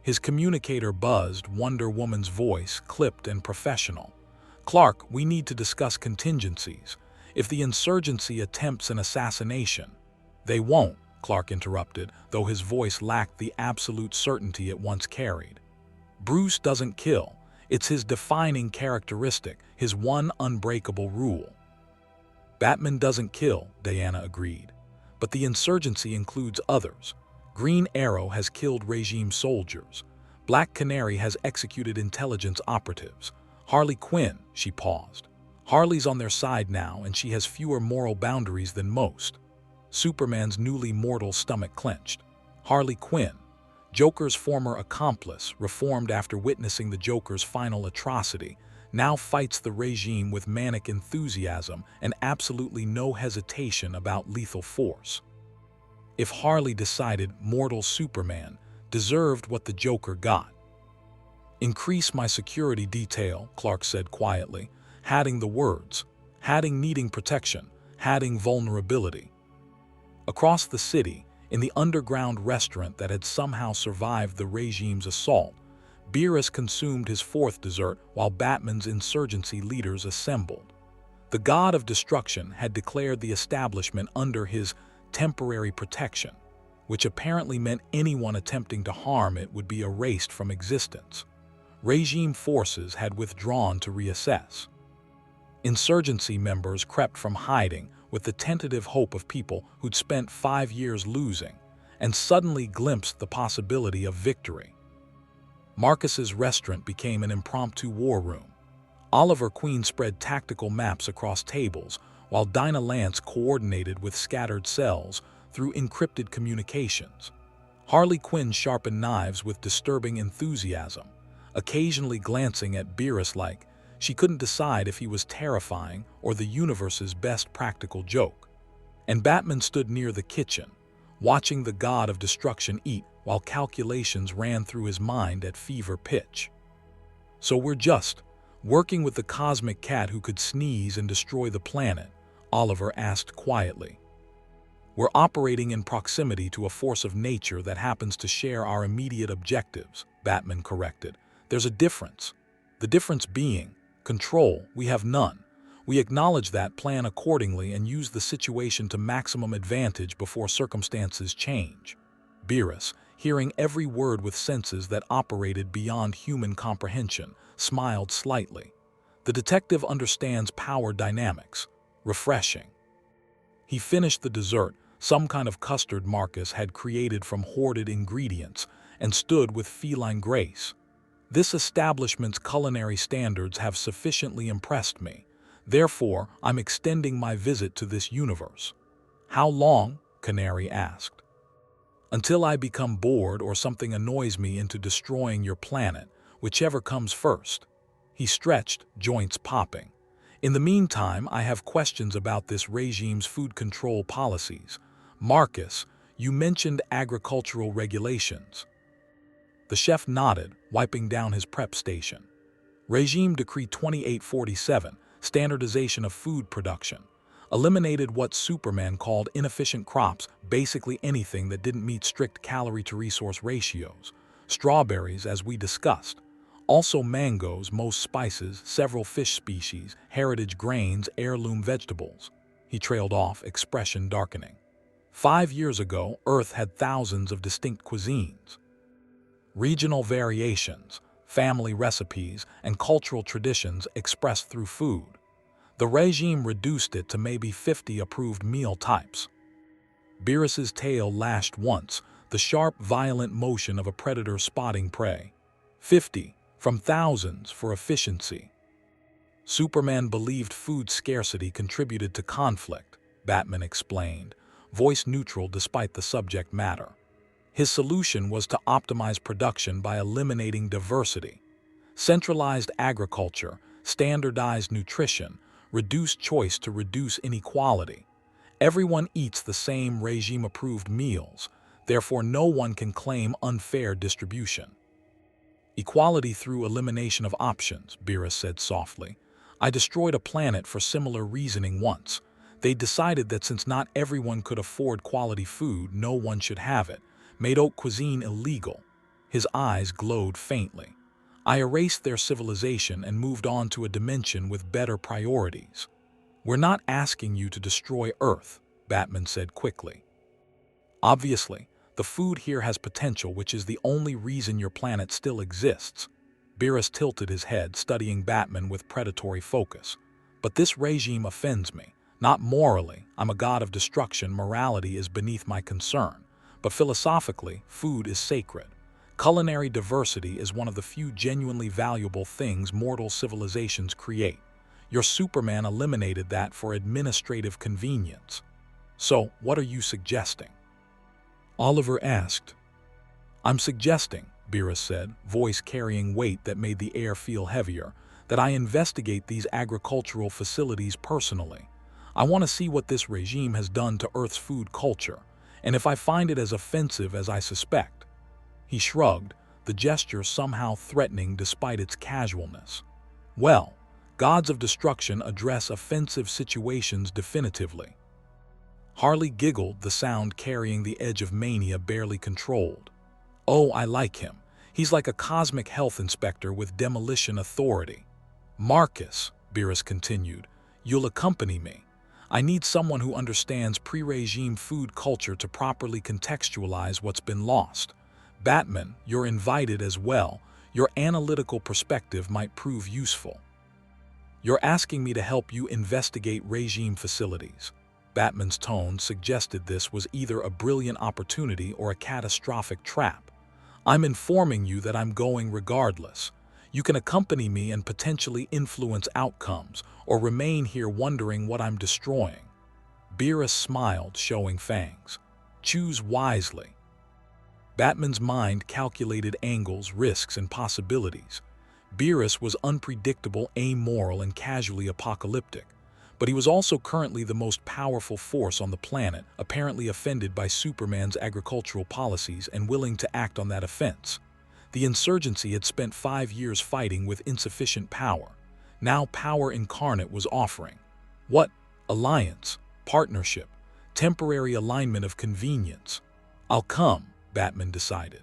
His communicator buzzed, Wonder Woman's voice, clipped and professional. "Clark, we need to discuss contingencies. If the insurgency attempts an assassination—" "They won't," Clark interrupted, though his voice lacked the absolute certainty it once carried. "Bruce doesn't kill. It's his defining characteristic, his one unbreakable rule." "Batman doesn't kill," Diana agreed. "But the insurgency includes others. Green Arrow has killed regime soldiers. Black Canary has executed intelligence operatives. Harley Quinn," she paused. "Harley's on their side now, and she has fewer moral boundaries than most." Superman's newly mortal stomach clenched. Harley Quinn, Joker's former accomplice, reformed after witnessing the Joker's final atrocity, now fights the regime with manic enthusiasm and absolutely no hesitation about lethal force. If Harley decided mortal Superman deserved what the Joker got. "Increase my security detail," Clark said quietly, adding the words, adding needing protection, adding vulnerability. Across the city, in the underground restaurant that had somehow survived the regime's assault, Beerus consumed his fourth dessert while Batman's insurgency leaders assembled. The god of destruction had declared the establishment under his temporary protection, which apparently meant anyone attempting to harm it would be erased from existence. Regime forces had withdrawn to reassess. Insurgency members crept from hiding with the tentative hope of people who'd spent 5 years losing, and suddenly glimpsed the possibility of victory. Marcus's restaurant became an impromptu war room. Oliver Queen spread tactical maps across tables, while Dinah Lance coordinated with scattered cells through encrypted communications. Harley Quinn sharpened knives with disturbing enthusiasm, occasionally glancing at Beerus like she couldn't decide if he was terrifying or the universe's best practical joke. And Batman stood near the kitchen, watching the god of destruction eat while calculations ran through his mind at fever pitch. "So we're just working with the cosmic cat who could sneeze and destroy the planet?" Oliver asked quietly. "We're operating in proximity to a force of nature that happens to share our immediate objectives," Batman corrected. "There's a difference. The difference being control. We have none. We acknowledge that, plan accordingly, and use the situation to maximum advantage before circumstances change." Beerus, hearing every word with senses that operated beyond human comprehension, smiled slightly. The detective understands power dynamics. Refreshing. He finished the dessert, some kind of custard Marcus had created from hoarded ingredients, and stood with feline grace. "This establishment's culinary standards have sufficiently impressed me. Therefore, I'm extending my visit to this universe." "How long?" Canary asked. "Until I become bored or something annoys me into destroying your planet, whichever comes first." He stretched, joints popping. "In the meantime, I have questions about this regime's food control policies. Marcus, you mentioned agricultural regulations." The chef nodded, wiping down his prep station. "Regime Decree 2847, Standardization of Food Production, eliminated what Superman called inefficient crops, basically anything that didn't meet strict calorie-to-resource ratios. Strawberries, as we discussed. Also mangoes, most spices, several fish species, heritage grains, heirloom vegetables." He trailed off, expression darkening. 5 years ago, Earth had thousands of distinct cuisines. Regional variations, family recipes, and cultural traditions expressed through food. The regime reduced it to maybe 50 approved meal types. Beerus's tail lashed once, the sharp, violent motion of a predator spotting prey. 50, from thousands, for efficiency. Superman believed food scarcity contributed to conflict, Batman explained, voice neutral despite the subject matter. His solution was to optimize production by eliminating diversity. Centralized agriculture, standardized nutrition, reduced choice to reduce inequality. Everyone eats the same regime-approved meals, therefore no one can claim unfair distribution. "Equality through elimination of options," Beerus said softly. "I destroyed a planet for similar reasoning once. They decided that since not everyone could afford quality food, no one should have it, made haute cuisine illegal. His eyes glowed faintly. I erased their civilization and moved on to a dimension with better priorities. We're not asking you to destroy Earth, Batman said quickly. Obviously, the food here has potential, which is the only reason your planet still exists. Beerus tilted his head, studying Batman with predatory focus. But this regime offends me. Not morally, I'm a god of destruction, morality is beneath my concern. But philosophically, food is sacred. Culinary diversity is one of the few genuinely valuable things mortal civilizations create. Your Superman eliminated that for administrative convenience. So, what are you suggesting? Oliver asked. I'm suggesting, Beerus said, voice carrying weight that made the air feel heavier, that I investigate these agricultural facilities personally. I want to see what this regime has done to Earth's food culture, and if I find it as offensive as I suspect. He shrugged, the gesture somehow threatening despite its casualness. Well, gods of destruction address offensive situations definitively. Harley giggled, the sound carrying the edge of mania barely controlled. Oh, I like him. He's like a cosmic health inspector with demolition authority. Marcus, Beerus continued, you'll accompany me. I need someone who understands pre-regime food culture to properly contextualize what's been lost. Batman, you're invited as well. Your analytical perspective might prove useful. You're asking me to help you investigate regime facilities. Batman's tone suggested this was either a brilliant opportunity or a catastrophic trap. I'm informing you that I'm going regardless. You can accompany me and potentially influence outcomes, or remain here wondering what I'm destroying. Beerus smiled, showing fangs. Choose wisely. Batman's mind calculated angles, risks, and possibilities. Beerus was unpredictable, amoral, and casually apocalyptic. But he was also currently the most powerful force on the planet, apparently offended by Superman's agricultural policies and willing to act on that offense. The insurgency had spent 5 years fighting with insufficient power. Now power incarnate was offering. What? Alliance, partnership, temporary alignment of convenience. I'll come, Batman decided.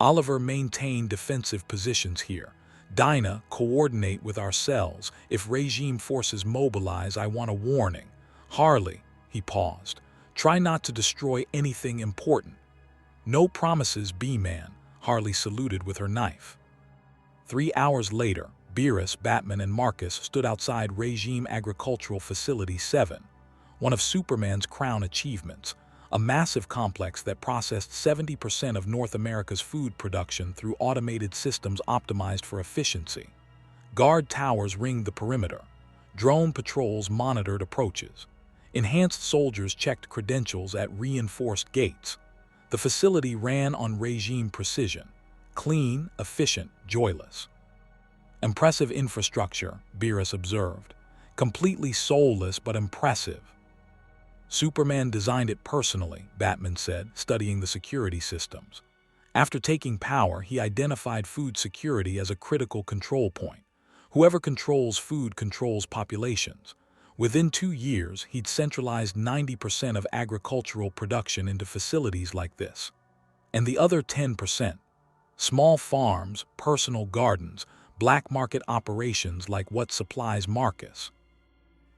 Oliver maintained defensive positions here. Dinah, coordinate with our cells. If regime forces mobilize, I want a warning. Harley, he paused, try not to destroy anything important. No promises, B-Man, Harley saluted with her knife. 3 hours later, Beerus, Batman, and Marcus stood outside Regime Agricultural Facility 7, one of Superman's crown achievements, a massive complex that processed 70% of North America's food production through automated systems optimized for efficiency. Guard towers ringed the perimeter. Drone patrols monitored approaches. Enhanced soldiers checked credentials at reinforced gates. The facility ran on regime precision. Clean, efficient, joyless. Impressive infrastructure, Beerus observed. Completely soulless but impressive. Superman designed it personally, Batman said, studying the security systems. After taking power, he identified food security as a critical control point. Whoever controls food controls populations. Within 2 years, he'd centralized 90% of agricultural production into facilities like this. And the other 10%, small farms, personal gardens, black market operations like what supplies Marcus.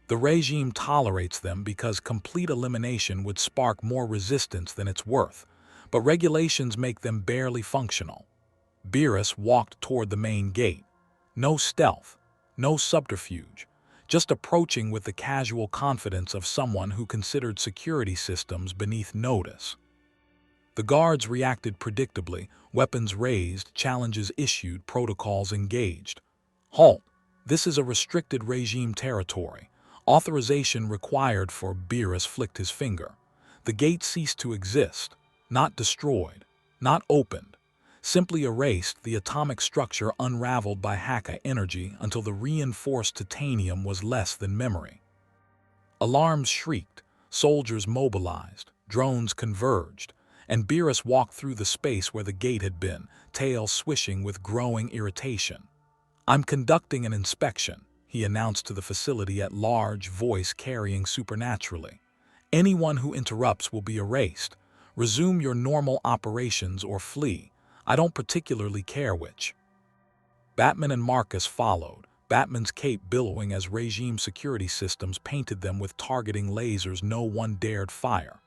The regime tolerates them because complete elimination would spark more resistance than it's worth, but regulations make them barely functional. Beerus walked toward the main gate. No stealth, no subterfuge, just approaching with the casual confidence of someone who considered security systems beneath notice. The guards reacted predictably, weapons raised, challenges issued, protocols engaged. Halt! This is a restricted regime territory. Authorization required for. Beerus flicked his finger. The gate ceased to exist, not destroyed, not opened, simply erased, the atomic structure unraveled by Haka energy until the reinforced titanium was less than memory. Alarms shrieked, soldiers mobilized, drones converged, and Beerus walked through the space where the gate had been, tail swishing with growing irritation. I'm conducting an inspection, he announced to the facility at large, voice carrying supernaturally. "Anyone who interrupts will be erased. Resume your normal operations or flee. I don't particularly care which." Batman and Marcus followed, Batman's cape billowing as regime security systems painted them with targeting lasers no one dared fire.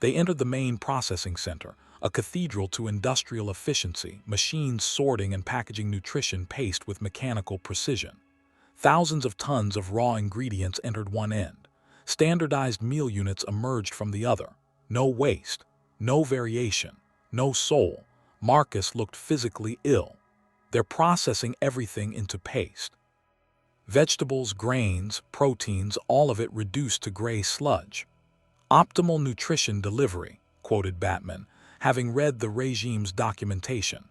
They entered the main processing center, a cathedral to industrial efficiency, machines sorting and packaging nutrition paste with mechanical precision. Thousands of tons of raw ingredients entered one end. Standardized meal units emerged from the other. No waste, no variation, no soul. Marcus looked physically ill. "They're processing everything into paste. Vegetables, grains, proteins, all of it reduced to gray sludge. Optimal nutrition delivery," quoted Batman, having read the regime's documentation.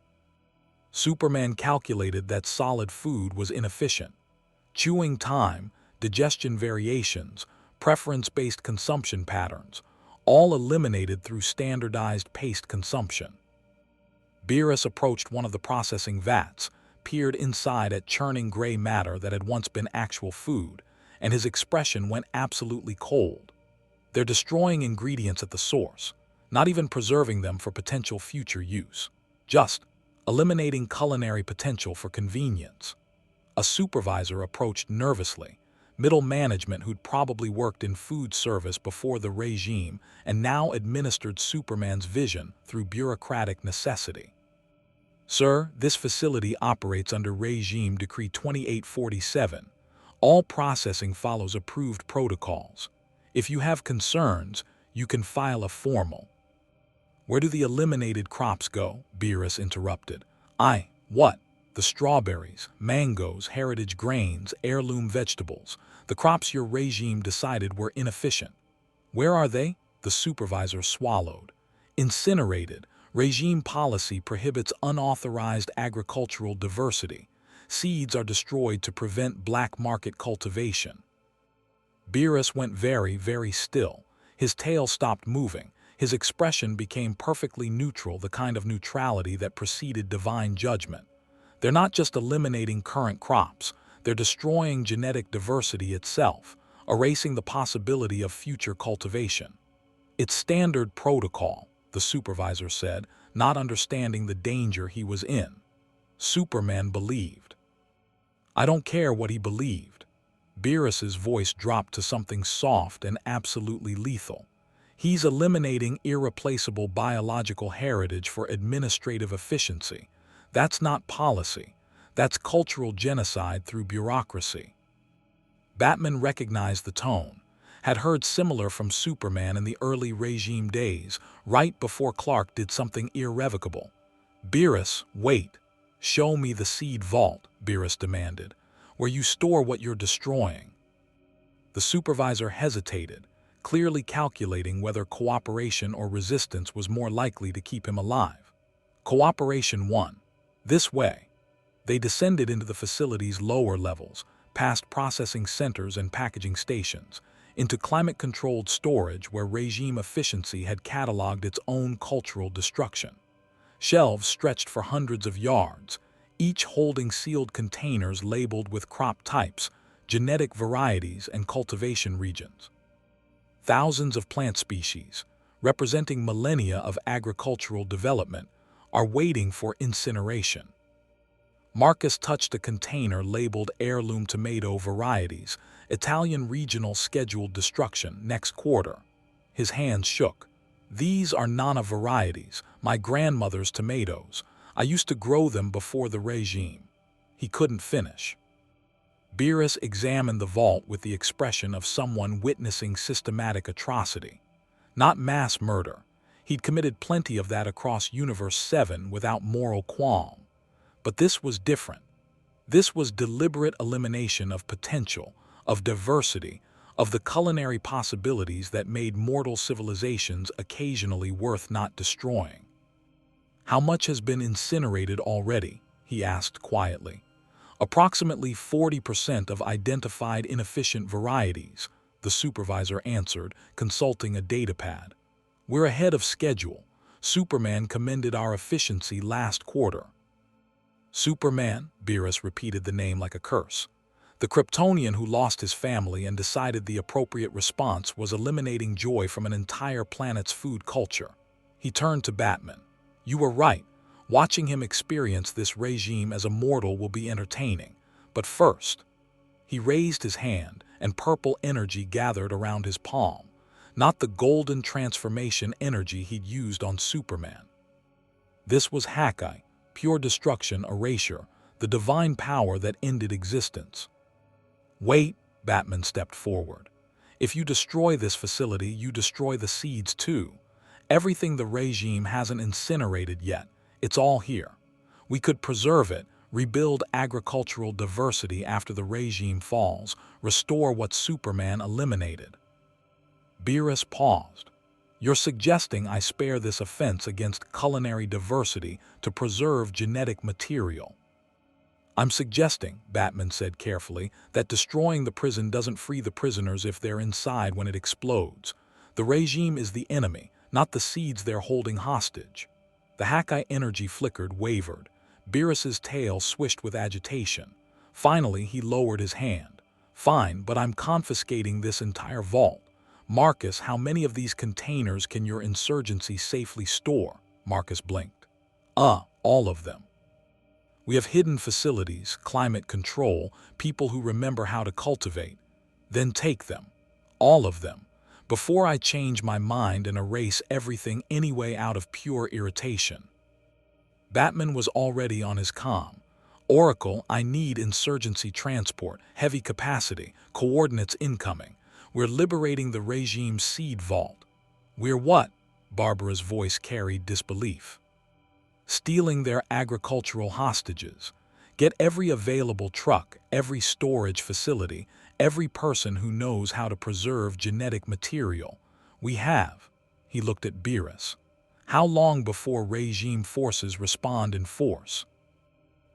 Superman calculated that solid food was inefficient. Chewing time, digestion variations, preference-based consumption patterns, all eliminated through standardized paste consumption. Beerus approached one of the processing vats, peered inside at churning gray matter that had once been actual food, and his expression went absolutely cold. "They're destroying ingredients at the source, not even preserving them for potential future use. Just eliminating culinary potential for convenience." A supervisor approached nervously, middle management who'd probably worked in food service before the regime and now administered Superman's vision through bureaucratic necessity. "Sir, this facility operates under Regime Decree 2847. All processing follows approved protocols. If you have concerns, you can file a formal." "Where do the eliminated crops go?" Beerus interrupted. What? The strawberries, mangoes, heritage grains, heirloom vegetables, the crops your regime decided were inefficient. Where are they?" The supervisor swallowed. "Incinerated. Regime policy prohibits unauthorized agricultural diversity. Seeds are destroyed to prevent black market cultivation." Beerus went very, very still. His tail stopped moving. His expression became perfectly neutral, the kind of neutrality that preceded divine judgment. "They're not just eliminating current crops, they're destroying genetic diversity itself, erasing the possibility of future cultivation." "It's standard protocol," the supervisor said, not understanding the danger he was in. Superman believed. "I don't care what he believed." Beerus's voice dropped to something soft and absolutely lethal. "He's eliminating irreplaceable biological heritage for administrative efficiency. That's not policy. That's cultural genocide through bureaucracy." Batman recognized the tone, had heard similar from Superman in the early regime days, right before Clark did something irrevocable. "Beerus, wait. Show me the seed vault," Beerus demanded, "where you store what you're destroying." The supervisor hesitated, clearly calculating whether cooperation or resistance was more likely to keep him alive. Cooperation won. "This way." They descended into the facility's lower levels, past processing centers and packaging stations, into climate-controlled storage where regime efficiency had cataloged its own cultural destruction. Shelves stretched for hundreds of yards, each holding sealed containers labeled with crop types, genetic varieties, and cultivation regions. Thousands of plant species, representing millennia of agricultural development, are waiting for incineration. Marcus touched a container labeled heirloom tomato varieties, Italian regional scheduled destruction next quarter. His hands shook. "These are Nana varieties, my grandmother's tomatoes. I used to grow them before the regime." He couldn't finish. Beerus examined the vault with the expression of someone witnessing systematic atrocity. Not mass murder. He'd committed plenty of that across Universe 7 without moral qualm. But this was different. This was deliberate elimination of potential, of diversity, of the culinary possibilities that made mortal civilizations occasionally worth not destroying. "How much has been incinerated already?" he asked quietly. "Approximately 40% of identified inefficient varieties," the supervisor answered, consulting a datapad. "We're ahead of schedule. Superman commended our efficiency last quarter." "Superman?" Beerus repeated the name like a curse. The Kryptonian who lost his family and decided the appropriate response was eliminating joy from an entire planet's food culture. He turned to Batman. You were right. Watching him experience this regime as a mortal will be entertaining. But first, he raised his hand, and purple energy gathered around his palm, not the golden transformation energy he'd used on Superman. This was Hawkeye, pure destruction, erasure, the divine power that ended existence. Wait, Batman stepped forward. If you destroy this facility, you destroy the seeds too. Everything the regime hasn't incinerated yet, it's all here. We could preserve it, rebuild agricultural diversity after the regime falls, restore what Superman eliminated. Beerus paused. You're suggesting I spare this offense against culinary diversity to preserve genetic material. I'm suggesting, Batman said carefully, that destroying the prison doesn't free the prisoners if they're inside when it explodes. The regime is the enemy, not the seeds they're holding hostage. The Hawkeye energy flickered, wavered. Beerus's tail swished with agitation. Finally, he lowered his hand. Fine, but I'm confiscating this entire vault. Marcus, how many of these containers can your insurgency safely store? Marcus blinked. All of them. We have hidden facilities, climate control, people who remember how to cultivate. Then take them. All of them. Before I change my mind and erase everything anyway out of pure irritation. Batman was already on his comm. Oracle, I need insurgency transport, heavy capacity, coordinates incoming. We're liberating the regime's seed vault. We're what? Barbara's voice carried disbelief. Stealing their agricultural hostages. Get every available truck, every storage facility, every person who knows how to preserve genetic material. We have. He looked at Beerus. How long before regime forces respond in force?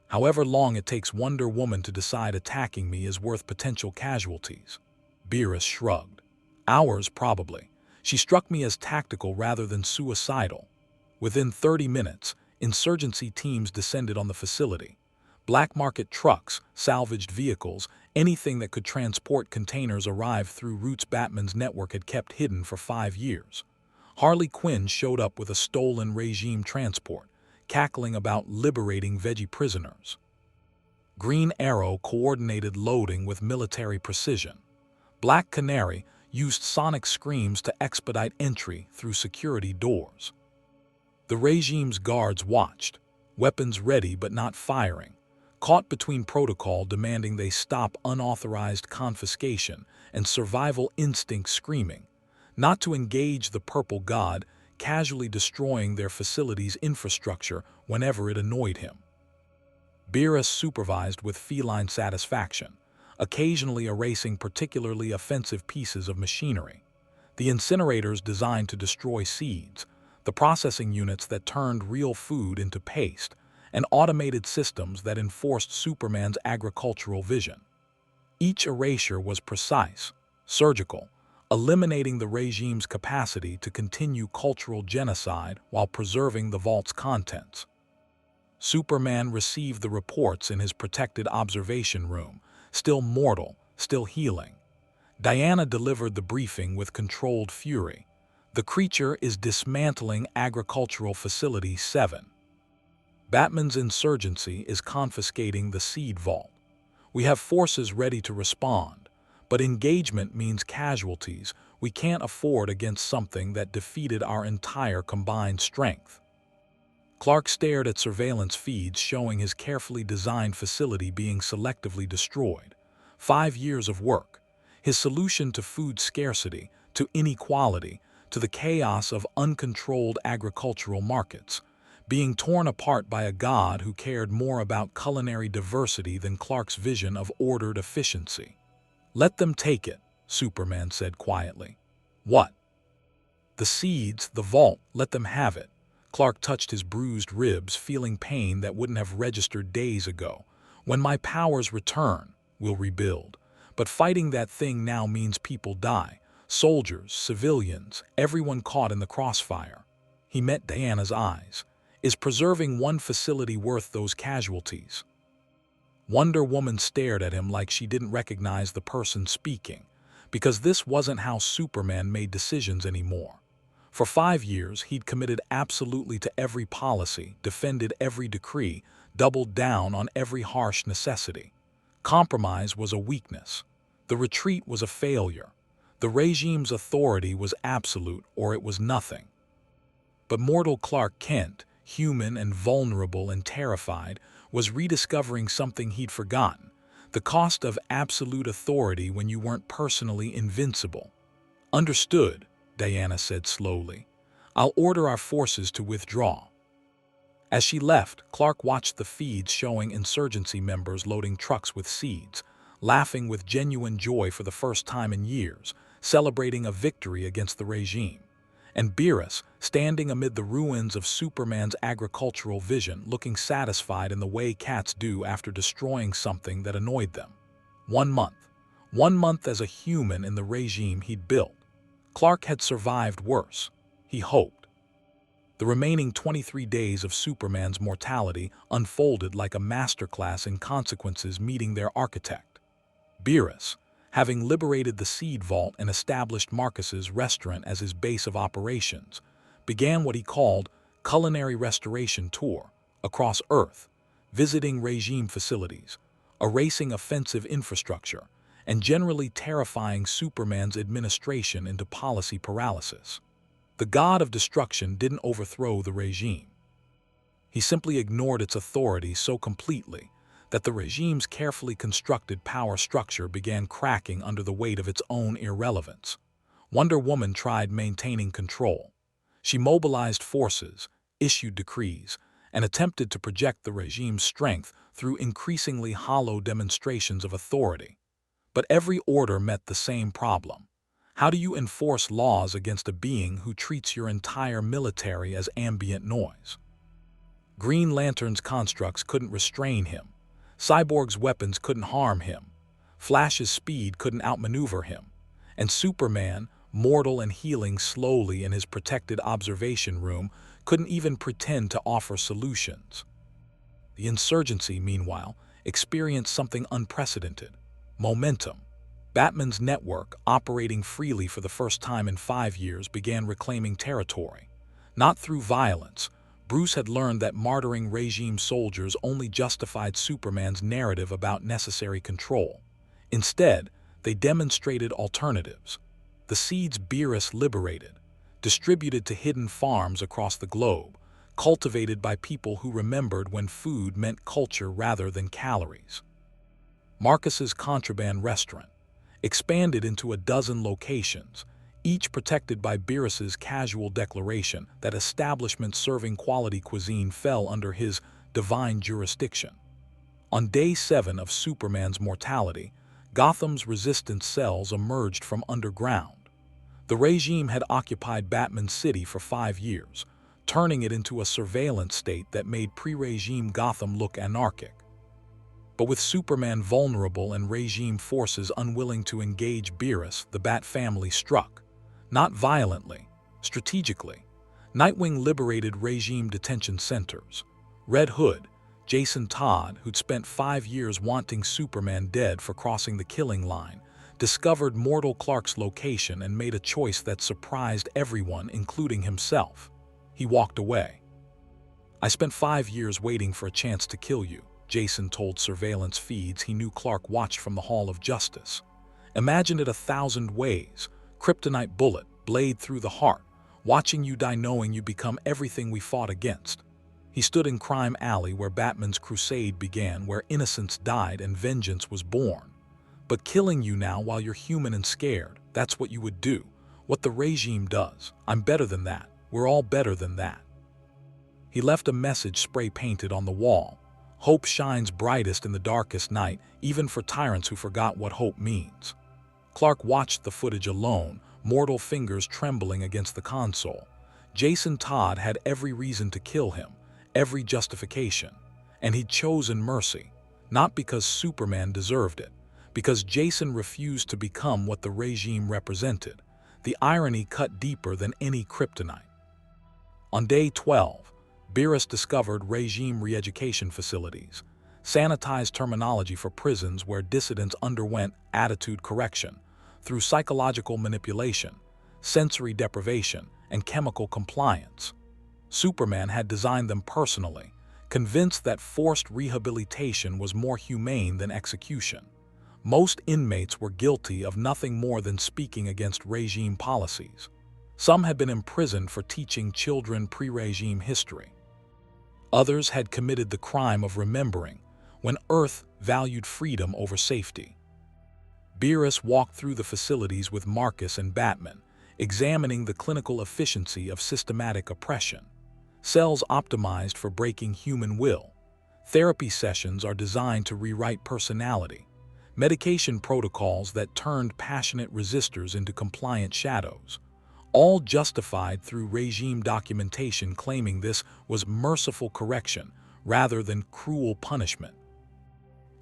However long it takes Wonder Woman to decide attacking me is worth potential casualties. Beerus shrugged. Hours, probably. She struck me as tactical rather than suicidal. Within 30 minutes, insurgency teams descended on the facility. Black market trucks, salvaged vehicles, anything that could transport containers arrived through routes Batman's network had kept hidden for 5 years. Harley Quinn showed up with a stolen regime transport, cackling about liberating veggie prisoners. Green Arrow coordinated loading with military precision. Black Canary used sonic screams to expedite entry through security doors. The regime's guards watched, weapons ready but not firing, caught between protocol demanding they stop unauthorized confiscation and survival instinct screaming, not to engage the Purple God, casually destroying their facility's infrastructure whenever it annoyed him. Beerus supervised with feline satisfaction, occasionally erasing particularly offensive pieces of machinery. The incinerators designed to destroy seeds, the processing units that turned real food into paste, and automated systems that enforced Superman's agricultural vision. Each erasure was precise, surgical, eliminating the regime's capacity to continue cultural genocide while preserving the vault's contents. Superman received the reports in his protected observation room, still mortal, still healing. Diana delivered the briefing with controlled fury. The creature is dismantling Agricultural Facility 7. Batman's insurgency is confiscating the seed vault. We have forces ready to respond, but engagement means casualties we can't afford against something that defeated our entire combined strength. Clark stared at surveillance feeds showing his carefully designed facility being selectively destroyed. 5 years of work. His solution to food scarcity, to inequality, to the chaos of uncontrolled agricultural markets, being torn apart by a god who cared more about culinary diversity than Clark's vision of ordered efficiency. Let them take it, Superman said quietly. What? The seeds, the vault, let them have it. Clark touched his bruised ribs, feeling pain that wouldn't have registered days ago. When my powers return, we'll rebuild. But fighting that thing now means people die. Soldiers, civilians, everyone caught in the crossfire. He met Diana's eyes. Is preserving one facility worth those casualties? Wonder Woman stared at him like she didn't recognize the person speaking, because this wasn't how Superman made decisions anymore. For 5 years, he'd committed absolutely to every policy, defended every decree, doubled down on every harsh necessity. Compromise was a weakness. The retreat was a failure. The regime's authority was absolute, or it was nothing. But mortal Clark Kent, human and vulnerable and terrified, was rediscovering something he'd forgotten: the cost of absolute authority when you weren't personally invincible. "Understood," Diana said slowly. "I'll order our forces to withdraw." As she left, Clark watched the feeds showing insurgency members loading trucks with seeds, laughing with genuine joy for the first time in years, celebrating a victory against the regime. And Beerus, standing amid the ruins of Superman's agricultural vision, looking satisfied in the way cats do after destroying something that annoyed them. 1 month. 1 month as a human in the regime he'd built. Clark had survived worse. He hoped. The remaining 23 days of Superman's mortality unfolded like a masterclass in consequences meeting their architect. Beerus, having liberated the seed vault and established Marcus's restaurant as his base of operations, began what he called culinary restoration tour across Earth, visiting regime facilities, erasing offensive infrastructure, and generally terrifying Superman's administration into policy paralysis. The god of destruction didn't overthrow the regime. He simply ignored its authority so completely that the regime's carefully constructed power structure began cracking under the weight of its own irrelevance. Wonder Woman tried maintaining control. She mobilized forces, issued decrees, and attempted to project the regime's strength through increasingly hollow demonstrations of authority. But every order met the same problem. How do you enforce laws against a being who treats your entire military as ambient noise? Green Lantern's constructs couldn't restrain him. Cyborg's weapons couldn't harm him. Flash's speed couldn't outmaneuver him. And Superman, mortal and healing slowly in his protected observation room, couldn't even pretend to offer solutions. The insurgency, meanwhile, experienced something unprecedented: momentum. Batman's network, operating freely for the first time in 5 years, began reclaiming territory. Not through violence. Bruce had learned that martyring regime soldiers only justified Superman's narrative about necessary control. Instead, they demonstrated alternatives. The seeds Beerus liberated, distributed to hidden farms across the globe, cultivated by people who remembered when food meant culture rather than calories. Marcus's contraband restaurant, expanded into a dozen locations, each protected by Beerus's casual declaration that establishments serving quality cuisine fell under his divine jurisdiction. On day 7 of Superman's mortality, Gotham's resistance cells emerged from underground. The regime had occupied Batman City for 5 years, turning it into a surveillance state that made pre-regime Gotham look anarchic. But with Superman vulnerable and regime forces unwilling to engage Beerus, the Bat family struck. Not violently, strategically. Nightwing liberated regime detention centers. Red Hood, Jason Todd, who'd spent 5 years wanting Superman dead for crossing the killing line, discovered mortal Clark's location and made a choice that surprised everyone, including himself. He walked away. "I spent 5 years waiting for a chance to kill you," Jason told surveillance feeds he knew Clark watched from the Hall of Justice. "Imagine it 1,000 ways. Kryptonite bullet, blade through the heart, watching you die knowing you become everything we fought against." He stood in Crime Alley where Batman's crusade began, where innocence died and vengeance was born. "But killing you now while you're human and scared, that's what you would do. What the regime does. I'm better than that. We're all better than that." He left a message spray-painted on the wall. "Hope shines brightest in the darkest night, even for tyrants who forgot what hope means." Clark watched the footage alone, mortal fingers trembling against the console. Jason Todd had every reason to kill him, every justification. And he'd chosen mercy, not because Superman deserved it, because Jason refused to become what the regime represented. The irony cut deeper than any kryptonite. On day 12, Beerus discovered regime re-education facilities. sanitized terminology for prisons where dissidents underwent attitude correction through psychological manipulation, sensory deprivation, and chemical compliance. Superman had designed them personally, convinced that forced rehabilitation was more humane than execution. Most inmates were guilty of nothing more than speaking against regime policies. Some had been imprisoned for teaching children pre-regime history. Others had committed the crime of remembering when Earth valued freedom over safety. Beerus walked through the facilities with Marcus and Batman, examining the clinical efficiency of systematic oppression. Cells optimized for breaking human will. Therapy sessions are designed to rewrite personality. Medication protocols that turned passionate resistors into compliant shadows. All justified through regime documentation claiming this was merciful correction rather than cruel punishment.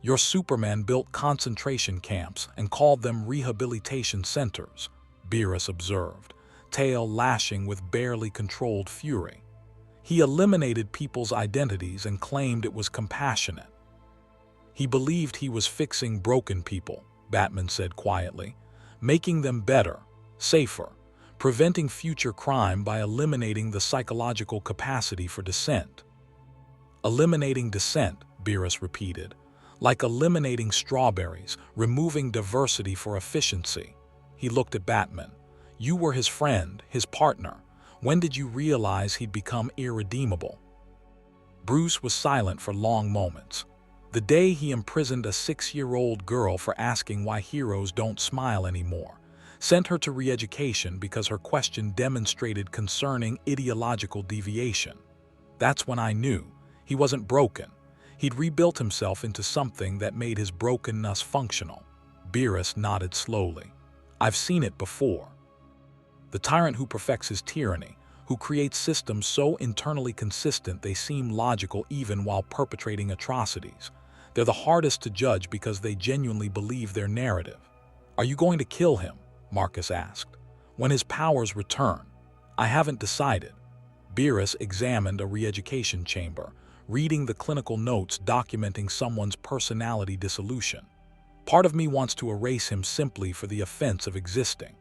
Your Superman built concentration camps and called them rehabilitation centers, Beerus observed, tail lashing with barely controlled fury. He eliminated people's identities and claimed it was compassionate. He believed he was fixing broken people, Batman said quietly, making them better, safer, preventing future crime by eliminating the psychological capacity for dissent. Eliminating dissent, Beerus repeated, like eliminating strawberries, removing diversity for efficiency. He looked at Batman. You were his friend, his partner. When did you realize he'd become irredeemable? Bruce was silent for long moments. The day he imprisoned a 6-year-old girl for asking why heroes don't smile anymore, sent her to re-education because her question demonstrated concerning ideological deviation. That's when I knew he wasn't broken. He'd rebuilt himself into something that made his brokenness functional. Beerus nodded slowly. I've seen it before. The tyrant who perfects his tyranny, who creates systems so internally consistent they seem logical even while perpetrating atrocities. They're the hardest to judge because they genuinely believe their narrative. Are you going to kill him? Marcus asked. When his powers return? I haven't decided. Beerus examined a re-education chamber, reading the clinical notes documenting someone's personality dissolution. Part of me wants to erase him simply for the offense of existing.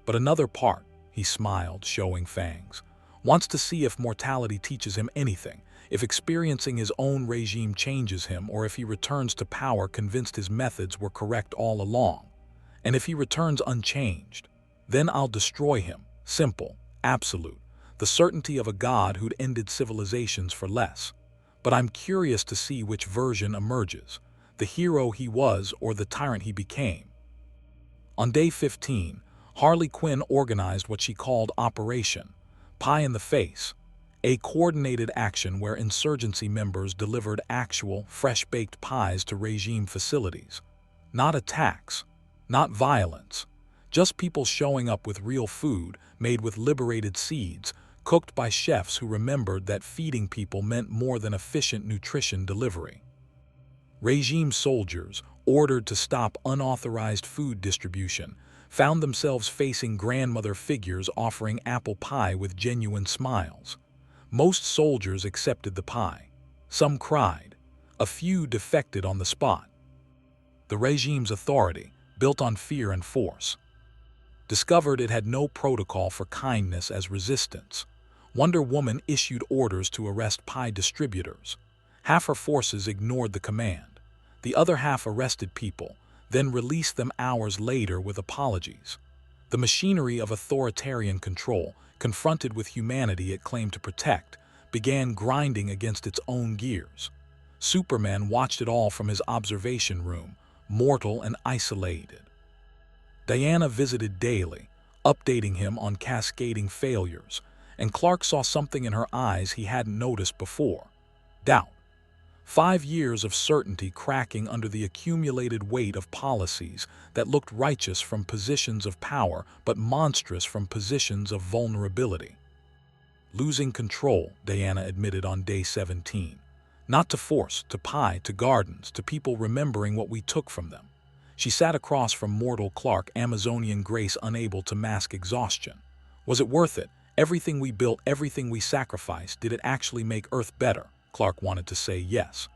But another part, he smiled, showing fangs, wants to see if mortality teaches him anything, if experiencing his own regime changes him, or if he returns to power convinced his methods were correct all along. And if he returns unchanged, then I'll destroy him, simple, absolute, the certainty of a god who'd ended civilizations for less. But I'm curious to see which version emerges, the hero he was or the tyrant he became. On day 15, Harley Quinn organized what she called Operation Pie in the Face, a coordinated action where insurgency members delivered actual, fresh-baked pies to regime facilities. Not attacks, not violence, just people showing up with real food made with liberated seeds, cooked by chefs who remembered that feeding people meant more than efficient nutrition delivery. Regime soldiers, ordered to stop unauthorized food distribution, found themselves facing grandmother figures offering apple pie with genuine smiles. Most soldiers accepted the pie. Some cried. A few defected on the spot. The regime's authority, built on fear and force, discovered it had no protocol for kindness as resistance. Wonder Woman issued orders to arrest pie distributors. Half her forces ignored the command. The other half arrested people, then released them hours later with apologies. The machinery of authoritarian control, confronted with humanity it claimed to protect, began grinding against its own gears. Superman watched it all from his observation room, mortal and isolated. Diana visited daily, updating him on cascading failures, and Clark saw something in her eyes he hadn't noticed before: doubt. 5 years of certainty cracking under the accumulated weight of policies that looked righteous from positions of power but monstrous from positions of vulnerability. Losing control, Diana admitted on day 17. Not to force, to pie, to gardens, to people remembering what we took from them. She sat across from mortal Clark, Amazonian grace unable to mask exhaustion. Was it worth it? Everything we built, everything we sacrificed, did it actually make Earth better? Clark wanted to say yes,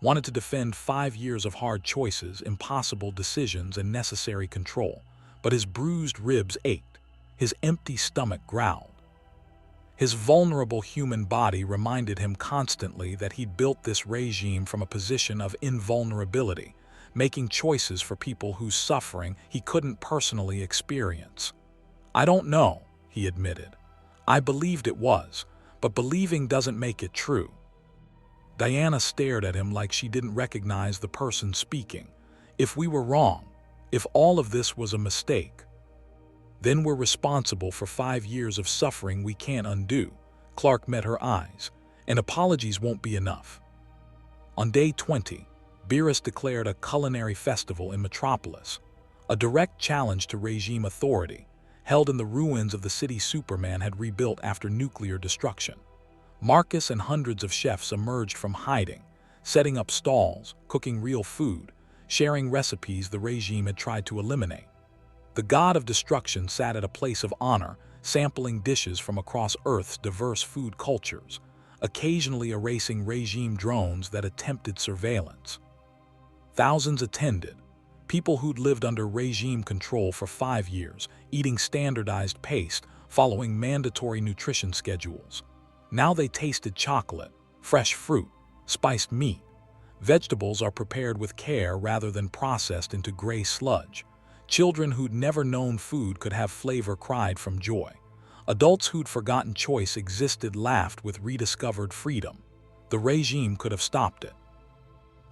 wanted to defend 5 years of hard choices, impossible decisions, and necessary control. But his bruised ribs ached. His empty stomach growled. His vulnerable human body reminded him constantly that he'd built this regime from a position of invulnerability, making choices for people whose suffering he couldn't personally experience. "I don't know," he admitted. "I believed it was, but believing doesn't make it true." Diana stared at him like she didn't recognize the person speaking. "If we were wrong, if all of this was a mistake, then we're responsible for 5 years of suffering we can't undo." Clark met her eyes. "And apologies won't be enough." On day 20, Beerus declared a culinary festival in Metropolis, a direct challenge to regime authority, held in the ruins of the city Superman had rebuilt after nuclear destruction. Marcus and hundreds of chefs emerged from hiding, setting up stalls, cooking real food, sharing recipes the regime had tried to eliminate. The god of destruction sat at a place of honor, sampling dishes from across Earth's diverse food cultures, occasionally erasing regime drones that attempted surveillance. Thousands attended, people who'd lived under regime control for 5 years, eating standardized paste, following mandatory nutrition schedules. Now they tasted chocolate, fresh fruit, spiced meat. Vegetables are prepared with care rather than processed into gray sludge. Children who'd never known food could have flavor cried from joy. Adults who'd forgotten choice existed laughed with rediscovered freedom. The regime could have stopped it.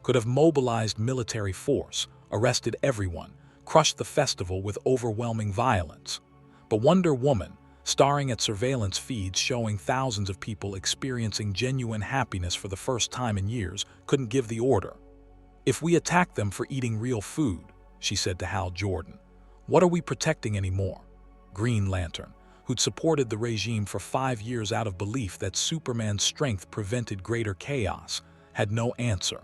Could have mobilized military force, arrested everyone, crushed the festival with overwhelming violence. But Wonder Woman, starring at surveillance feeds showing thousands of people experiencing genuine happiness for the first time in years, couldn't give the order. "If we attack them for eating real food," she said to Hal Jordan, "what are we protecting anymore?" Green Lantern, who'd supported the regime for 5 years out of belief that Superman's strength prevented greater chaos, had no answer.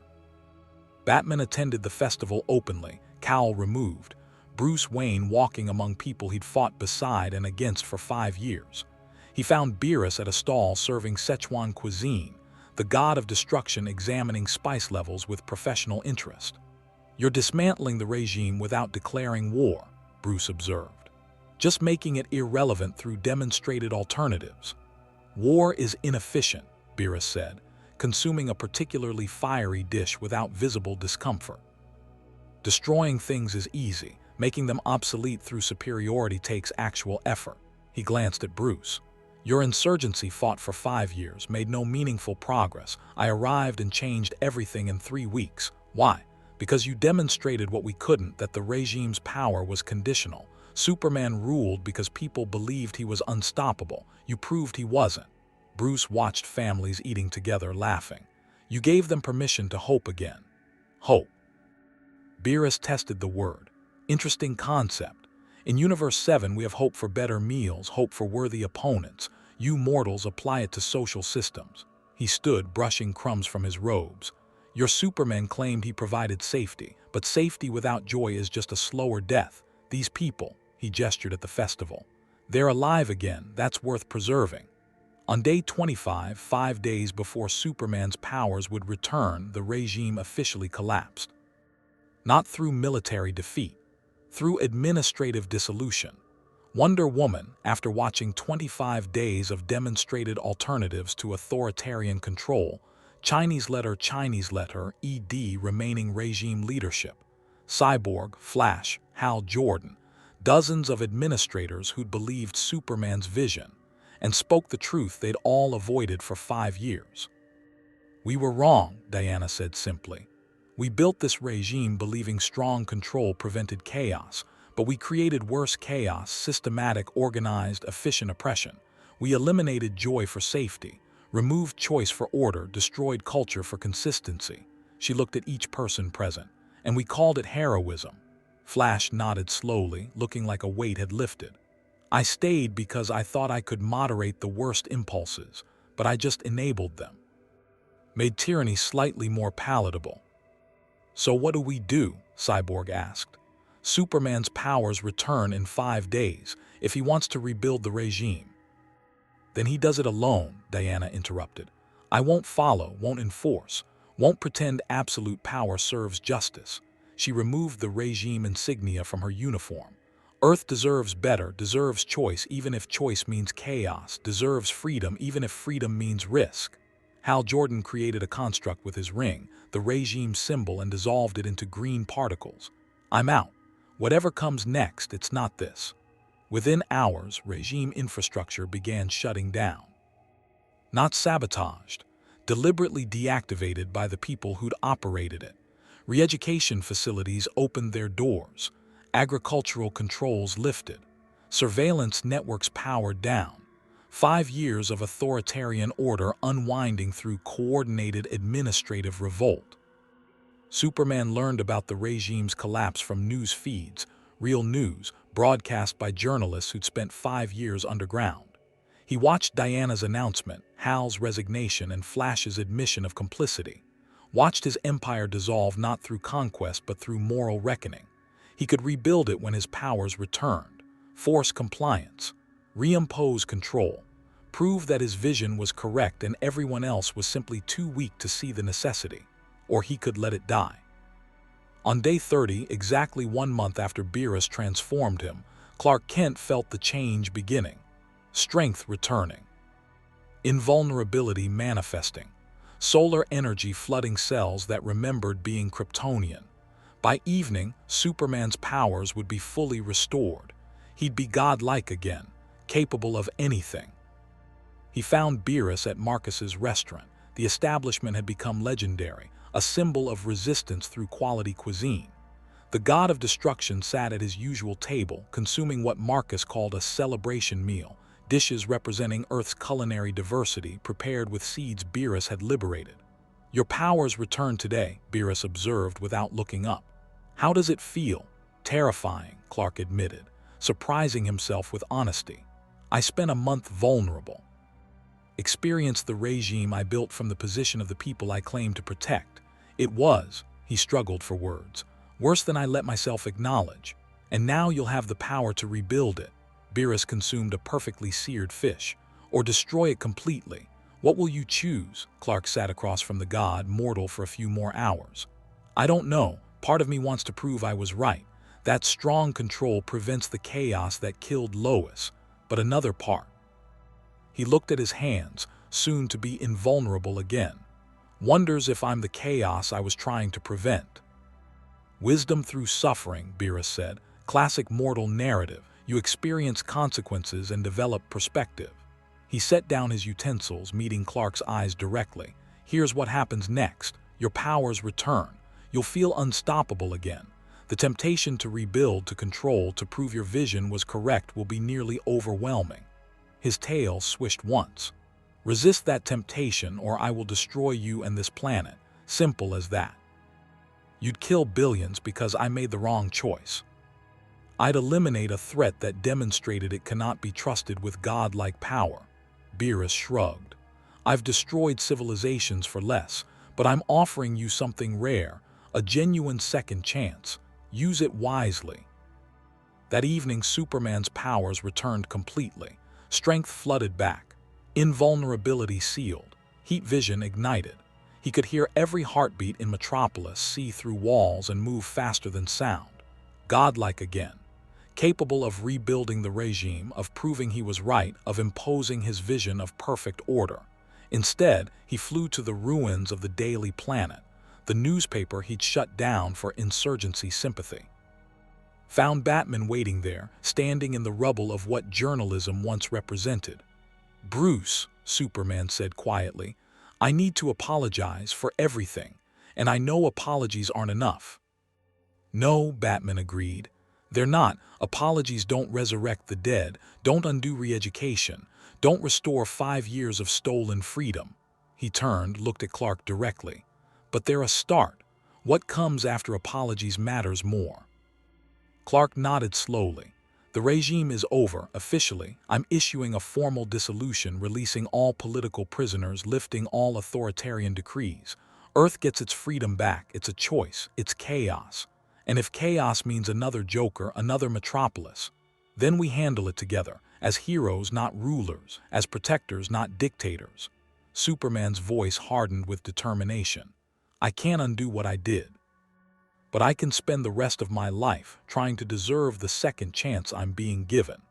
Batman attended the festival openly, cowl removed, Bruce Wayne walking among people he'd fought beside and against for 5 years. He found Beerus at a stall serving Szechuan cuisine, the god of destruction examining spice levels with professional interest. "You're dismantling the regime without declaring war," Bruce observed. "Just making it irrelevant through demonstrated alternatives." "War is inefficient," Beerus said, consuming a particularly fiery dish without visible discomfort. "Destroying things is easy. Making them obsolete through superiority takes actual effort." He glanced at Bruce. "Your insurgency fought for 5 years, made no meaningful progress. I arrived and changed everything in 3 weeks. Why? Because you demonstrated what we couldn't, that the regime's power was conditional. Superman ruled because people believed he was unstoppable. You proved he wasn't." Bruce watched families eating together, laughing. "You gave them permission to hope again." Hope. Beerus tested the word. "Interesting concept. In Universe 7 we have hope for better meals, hope for worthy opponents. You mortals apply it to social systems." He stood, brushing crumbs from his robes. "Your Superman claimed he provided safety, but safety without joy is just a slower death. These people," he gestured at the festival, "they're alive again, that's worth preserving." On day 25, 5 days before Superman's powers would return, the regime officially collapsed. Not through military defeat, through administrative dissolution. Wonder Woman, after watching 25 days of demonstrated alternatives to authoritarian control, Chinese letter, ED remaining regime leadership, Cyborg, Flash, Hal Jordan, dozens of administrators who'd believed Superman's vision, and spoke the truth they'd all avoided for 5 years. "We were wrong," Diana said simply. "We built this regime believing strong control prevented chaos, but we created worse chaos, systematic, organized, efficient oppression. We eliminated joy for safety, removed choice for order, destroyed culture for consistency." She looked at each person present. "And we called it heroism." Flash nodded slowly, looking like a weight had lifted. "I stayed because I thought I could moderate the worst impulses, but I just enabled them. Made tyranny slightly more palatable." "So what do we do?" Cyborg asked. "Superman's powers return in 5 days, if he wants to rebuild the regime." "Then he does it alone," Diana interrupted. "I won't follow, won't enforce. won't pretend absolute power serves justice. She removed the regime insignia from her uniform. Earth deserves better, deserves choice even if choice means chaos, deserves freedom even if freedom means risk. Hal Jordan created a construct with his ring, the regime symbol, and dissolved it into green particles. I'm out. Whatever comes next, it's not this. Within hours, regime infrastructure began shutting down. Not sabotaged, deliberately deactivated by the people who'd operated it. Re-education facilities opened their doors. Agricultural controls lifted. Surveillance networks powered down. 5 years of authoritarian order unwinding through coordinated administrative revolt. Superman learned about the regime's collapse from news feeds, real news, broadcast by journalists who'd spent 5 years underground. He watched Diana's announcement, Hal's resignation, and Flash's admission of complicity. Watched his empire dissolve not through conquest but through moral reckoning. He could rebuild it when his powers returned, force compliance, reimpose control, prove that his vision was correct and everyone else was simply too weak to see the necessity, or he could let it die. On day 30, exactly 1 month after Beerus transformed him, Clark Kent felt the change beginning, strength returning, invulnerability manifesting, solar energy flooding cells that remembered being Kryptonian. By evening, Superman's powers would be fully restored. He'd be godlike again, capable of anything. He found Beerus at Marcus's restaurant. The establishment had become legendary, a symbol of resistance through quality cuisine. The god of destruction sat at his usual table, consuming what Marcus called a celebration meal, dishes representing Earth's culinary diversity prepared with seeds Beerus had liberated. "Your powers return today," Beerus observed without looking up. "How does it feel?" "Terrifying," Clark admitted, surprising himself with honesty. "I spent a month vulnerable. Experienced the regime I built from the position of the people I claim to protect. It was," he struggled for words, "worse than I let myself acknowledge. And now you'll have the power to rebuild it." Beerus consumed a perfectly seared fish. "Or destroy it completely. What will you choose?" Clark sat across from the god, mortal for a few more hours. "I don't know. Part of me wants to prove I was right. That strong control prevents the chaos that killed Lois. But another part." He looked at his hands, soon to be invulnerable again. "Wonders if I'm the chaos I was trying to prevent." "Wisdom through suffering," Beerus said. "Classic mortal narrative. You experience consequences and develop perspective." He set down his utensils, meeting Clark's eyes directly. "Here's what happens next. Your powers return. You'll feel unstoppable again. The temptation to rebuild, to control, to prove your vision was correct will be nearly overwhelming." His tail swished once. "Resist that temptation or I will destroy you and this planet. Simple as that. You'd kill billions because I made the wrong choice. I'd eliminate a threat that demonstrated it cannot be trusted with godlike power." Beerus shrugged. "I've destroyed civilizations for less, but I'm offering you something rare, a genuine second chance. Use it wisely." That evening, Superman's powers returned completely. Strength flooded back. Invulnerability sealed. Heat vision ignited. He could hear every heartbeat in Metropolis, see through walls, and move faster than sound. Godlike again. Capable of rebuilding the regime, of proving he was right, of imposing his vision of perfect order. Instead, he flew to the ruins of the Daily Planet, the newspaper he'd shut down for insurgency sympathy. Found Batman waiting there, standing in the rubble of what journalism once represented. "Bruce," Superman said quietly, "I need to apologize for everything, and I know apologies aren't enough." "No," Batman agreed. "They're not. Apologies don't resurrect the dead, don't undo re-education, don't restore 5 years of stolen freedom." He turned, looked at Clark directly. "But they're a start. What comes after apologies matters more." Clark nodded slowly. "The regime is over, officially. I'm issuing a formal dissolution, releasing all political prisoners, lifting all authoritarian decrees. Earth gets its freedom back. It's a choice. It's chaos. And if chaos means another Joker, another Metropolis, then we handle it together, as heroes, not rulers, as protectors, not dictators." Superman's voice hardened with determination. I can't undo what I did, but I can spend the rest of my life trying to deserve the second chance I'm being given.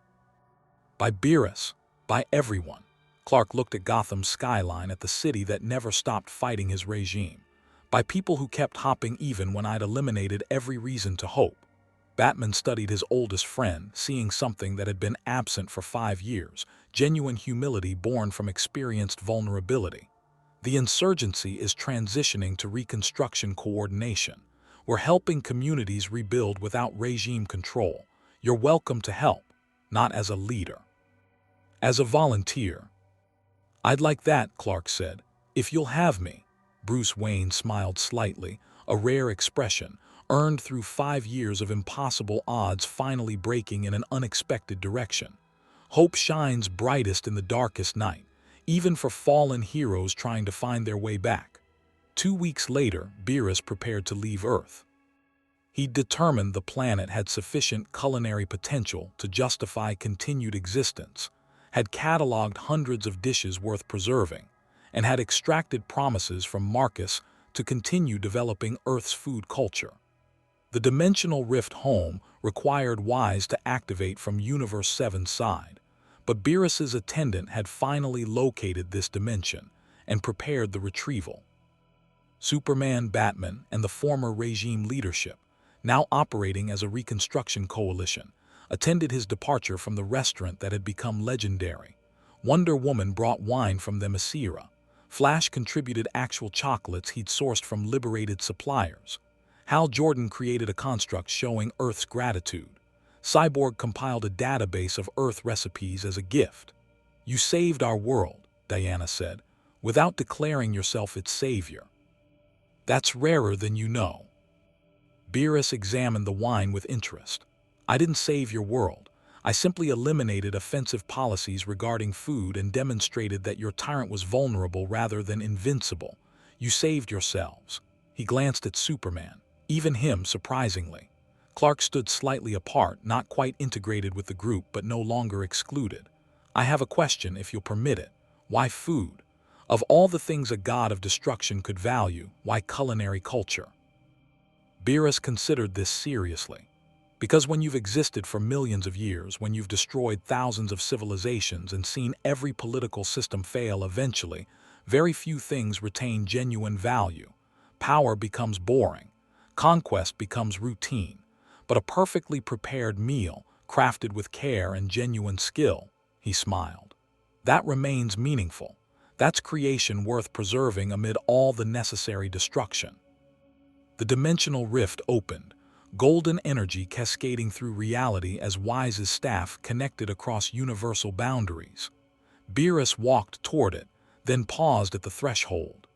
By Beerus, by everyone. Clark looked at Gotham's skyline, at the city that never stopped fighting his regime. By people who kept hopping even when I'd eliminated every reason to hope. Batman studied his oldest friend, seeing something that had been absent for 5 years, genuine humility born from experienced vulnerability. The insurgency is transitioning to reconstruction coordination. We're helping communities rebuild without regime control. You're welcome to help, not as a leader. As a volunteer. I'd like that, Clark said. If you'll have me. Bruce Wayne smiled slightly, a rare expression, earned through 5 years of impossible odds finally breaking in an unexpected direction. Hope shines brightest in the darkest night, even for fallen heroes trying to find their way back. 2 weeks later, Beerus prepared to leave Earth. He'd determined the planet had sufficient culinary potential to justify continued existence, had cataloged hundreds of dishes worth preserving, and had extracted promises from Marcus to continue developing Earth's food culture. The dimensional rift home required Wise to activate from Universe 7's side, but Beerus's attendant had finally located this dimension and prepared the retrieval. Superman, Batman, and the former regime leadership, now operating as a reconstruction coalition, attended his departure from the restaurant that had become legendary. Wonder Woman brought wine from the Themyscira. Flash contributed actual chocolates he'd sourced from liberated suppliers. Hal Jordan created a construct showing Earth's gratitude. Cyborg compiled a database of Earth recipes as a gift. You saved our world, Diana said, without declaring yourself its savior. That's rarer than you know. Beerus examined the wine with interest. I didn't save your world. I simply eliminated offensive policies regarding food and demonstrated that your tyrant was vulnerable rather than invincible. You saved yourselves. He glanced at Superman, even him surprisingly. Clark stood slightly apart, not quite integrated with the group but no longer excluded. I have a question, if you'll permit it. Why food? Of all the things a god of destruction could value, why culinary culture? Beerus considered this seriously. Because when you've existed for millions of years, when you've destroyed thousands of civilizations and seen every political system fail eventually, very few things retain genuine value. Power becomes boring. Conquest becomes routine. But a perfectly prepared meal, crafted with care and genuine skill, he smiled. That remains meaningful. That's creation worth preserving amid all the necessary destruction. The dimensional rift opened, golden energy cascading through reality as Wise's staff connected across universal boundaries. Beerus walked toward it, then paused at the threshold.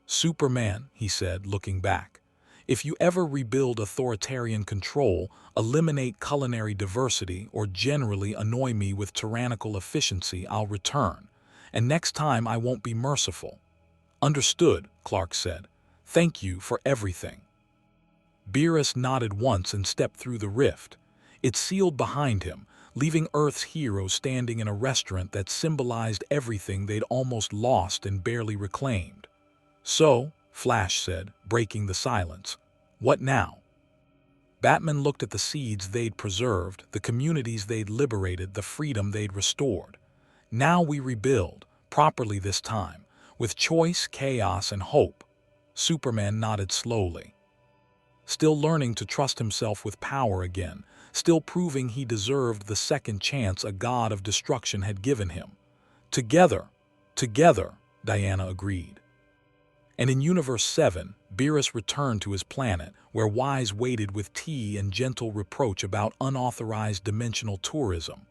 Superman, he said, looking back, if you ever rebuild authoritarian control, eliminate culinary diversity, or generally annoy me with tyrannical efficiency, I'll return. And next time I won't be merciful. Understood, Clark said. Thank you for everything. Beerus nodded once and stepped through the rift. It sealed behind him, leaving Earth's heroes standing in a restaurant that symbolized everything they'd almost lost and barely reclaimed. So, Flash said, breaking the silence, what now? Batman looked at the seeds they'd preserved, the communities they'd liberated, the freedom they'd restored. Now we rebuild, properly this time, with choice, chaos, and hope. Superman nodded slowly. Still learning to trust himself with power again, still proving he deserved the second chance a god of destruction had given him. Together, Diana agreed. And in Universe 7, Beerus returned to his planet, where Wise waited with tea and gentle reproach about unauthorized dimensional tourism.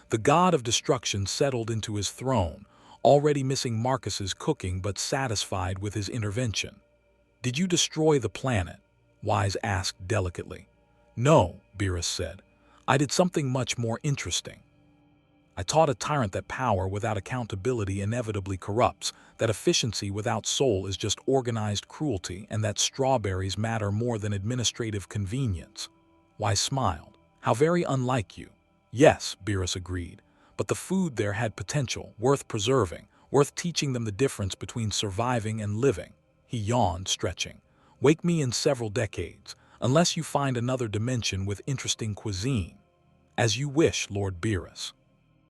The god of destruction settled into his throne, already missing Marcus's cooking but satisfied with his intervention. Did you destroy the planet? Wise asked delicately. No, Beerus said. I did something much more interesting. I taught a tyrant that power without accountability inevitably corrupts, that efficiency without soul is just organized cruelty, and that strawberries matter more than administrative convenience. Wise smiled. How very unlike you. Yes, Beerus agreed, but the food there had potential, worth preserving, worth teaching them the difference between surviving and living. He yawned, stretching. Wake me in several decades, unless you find another dimension with interesting cuisine. As you wish, Lord Beerus.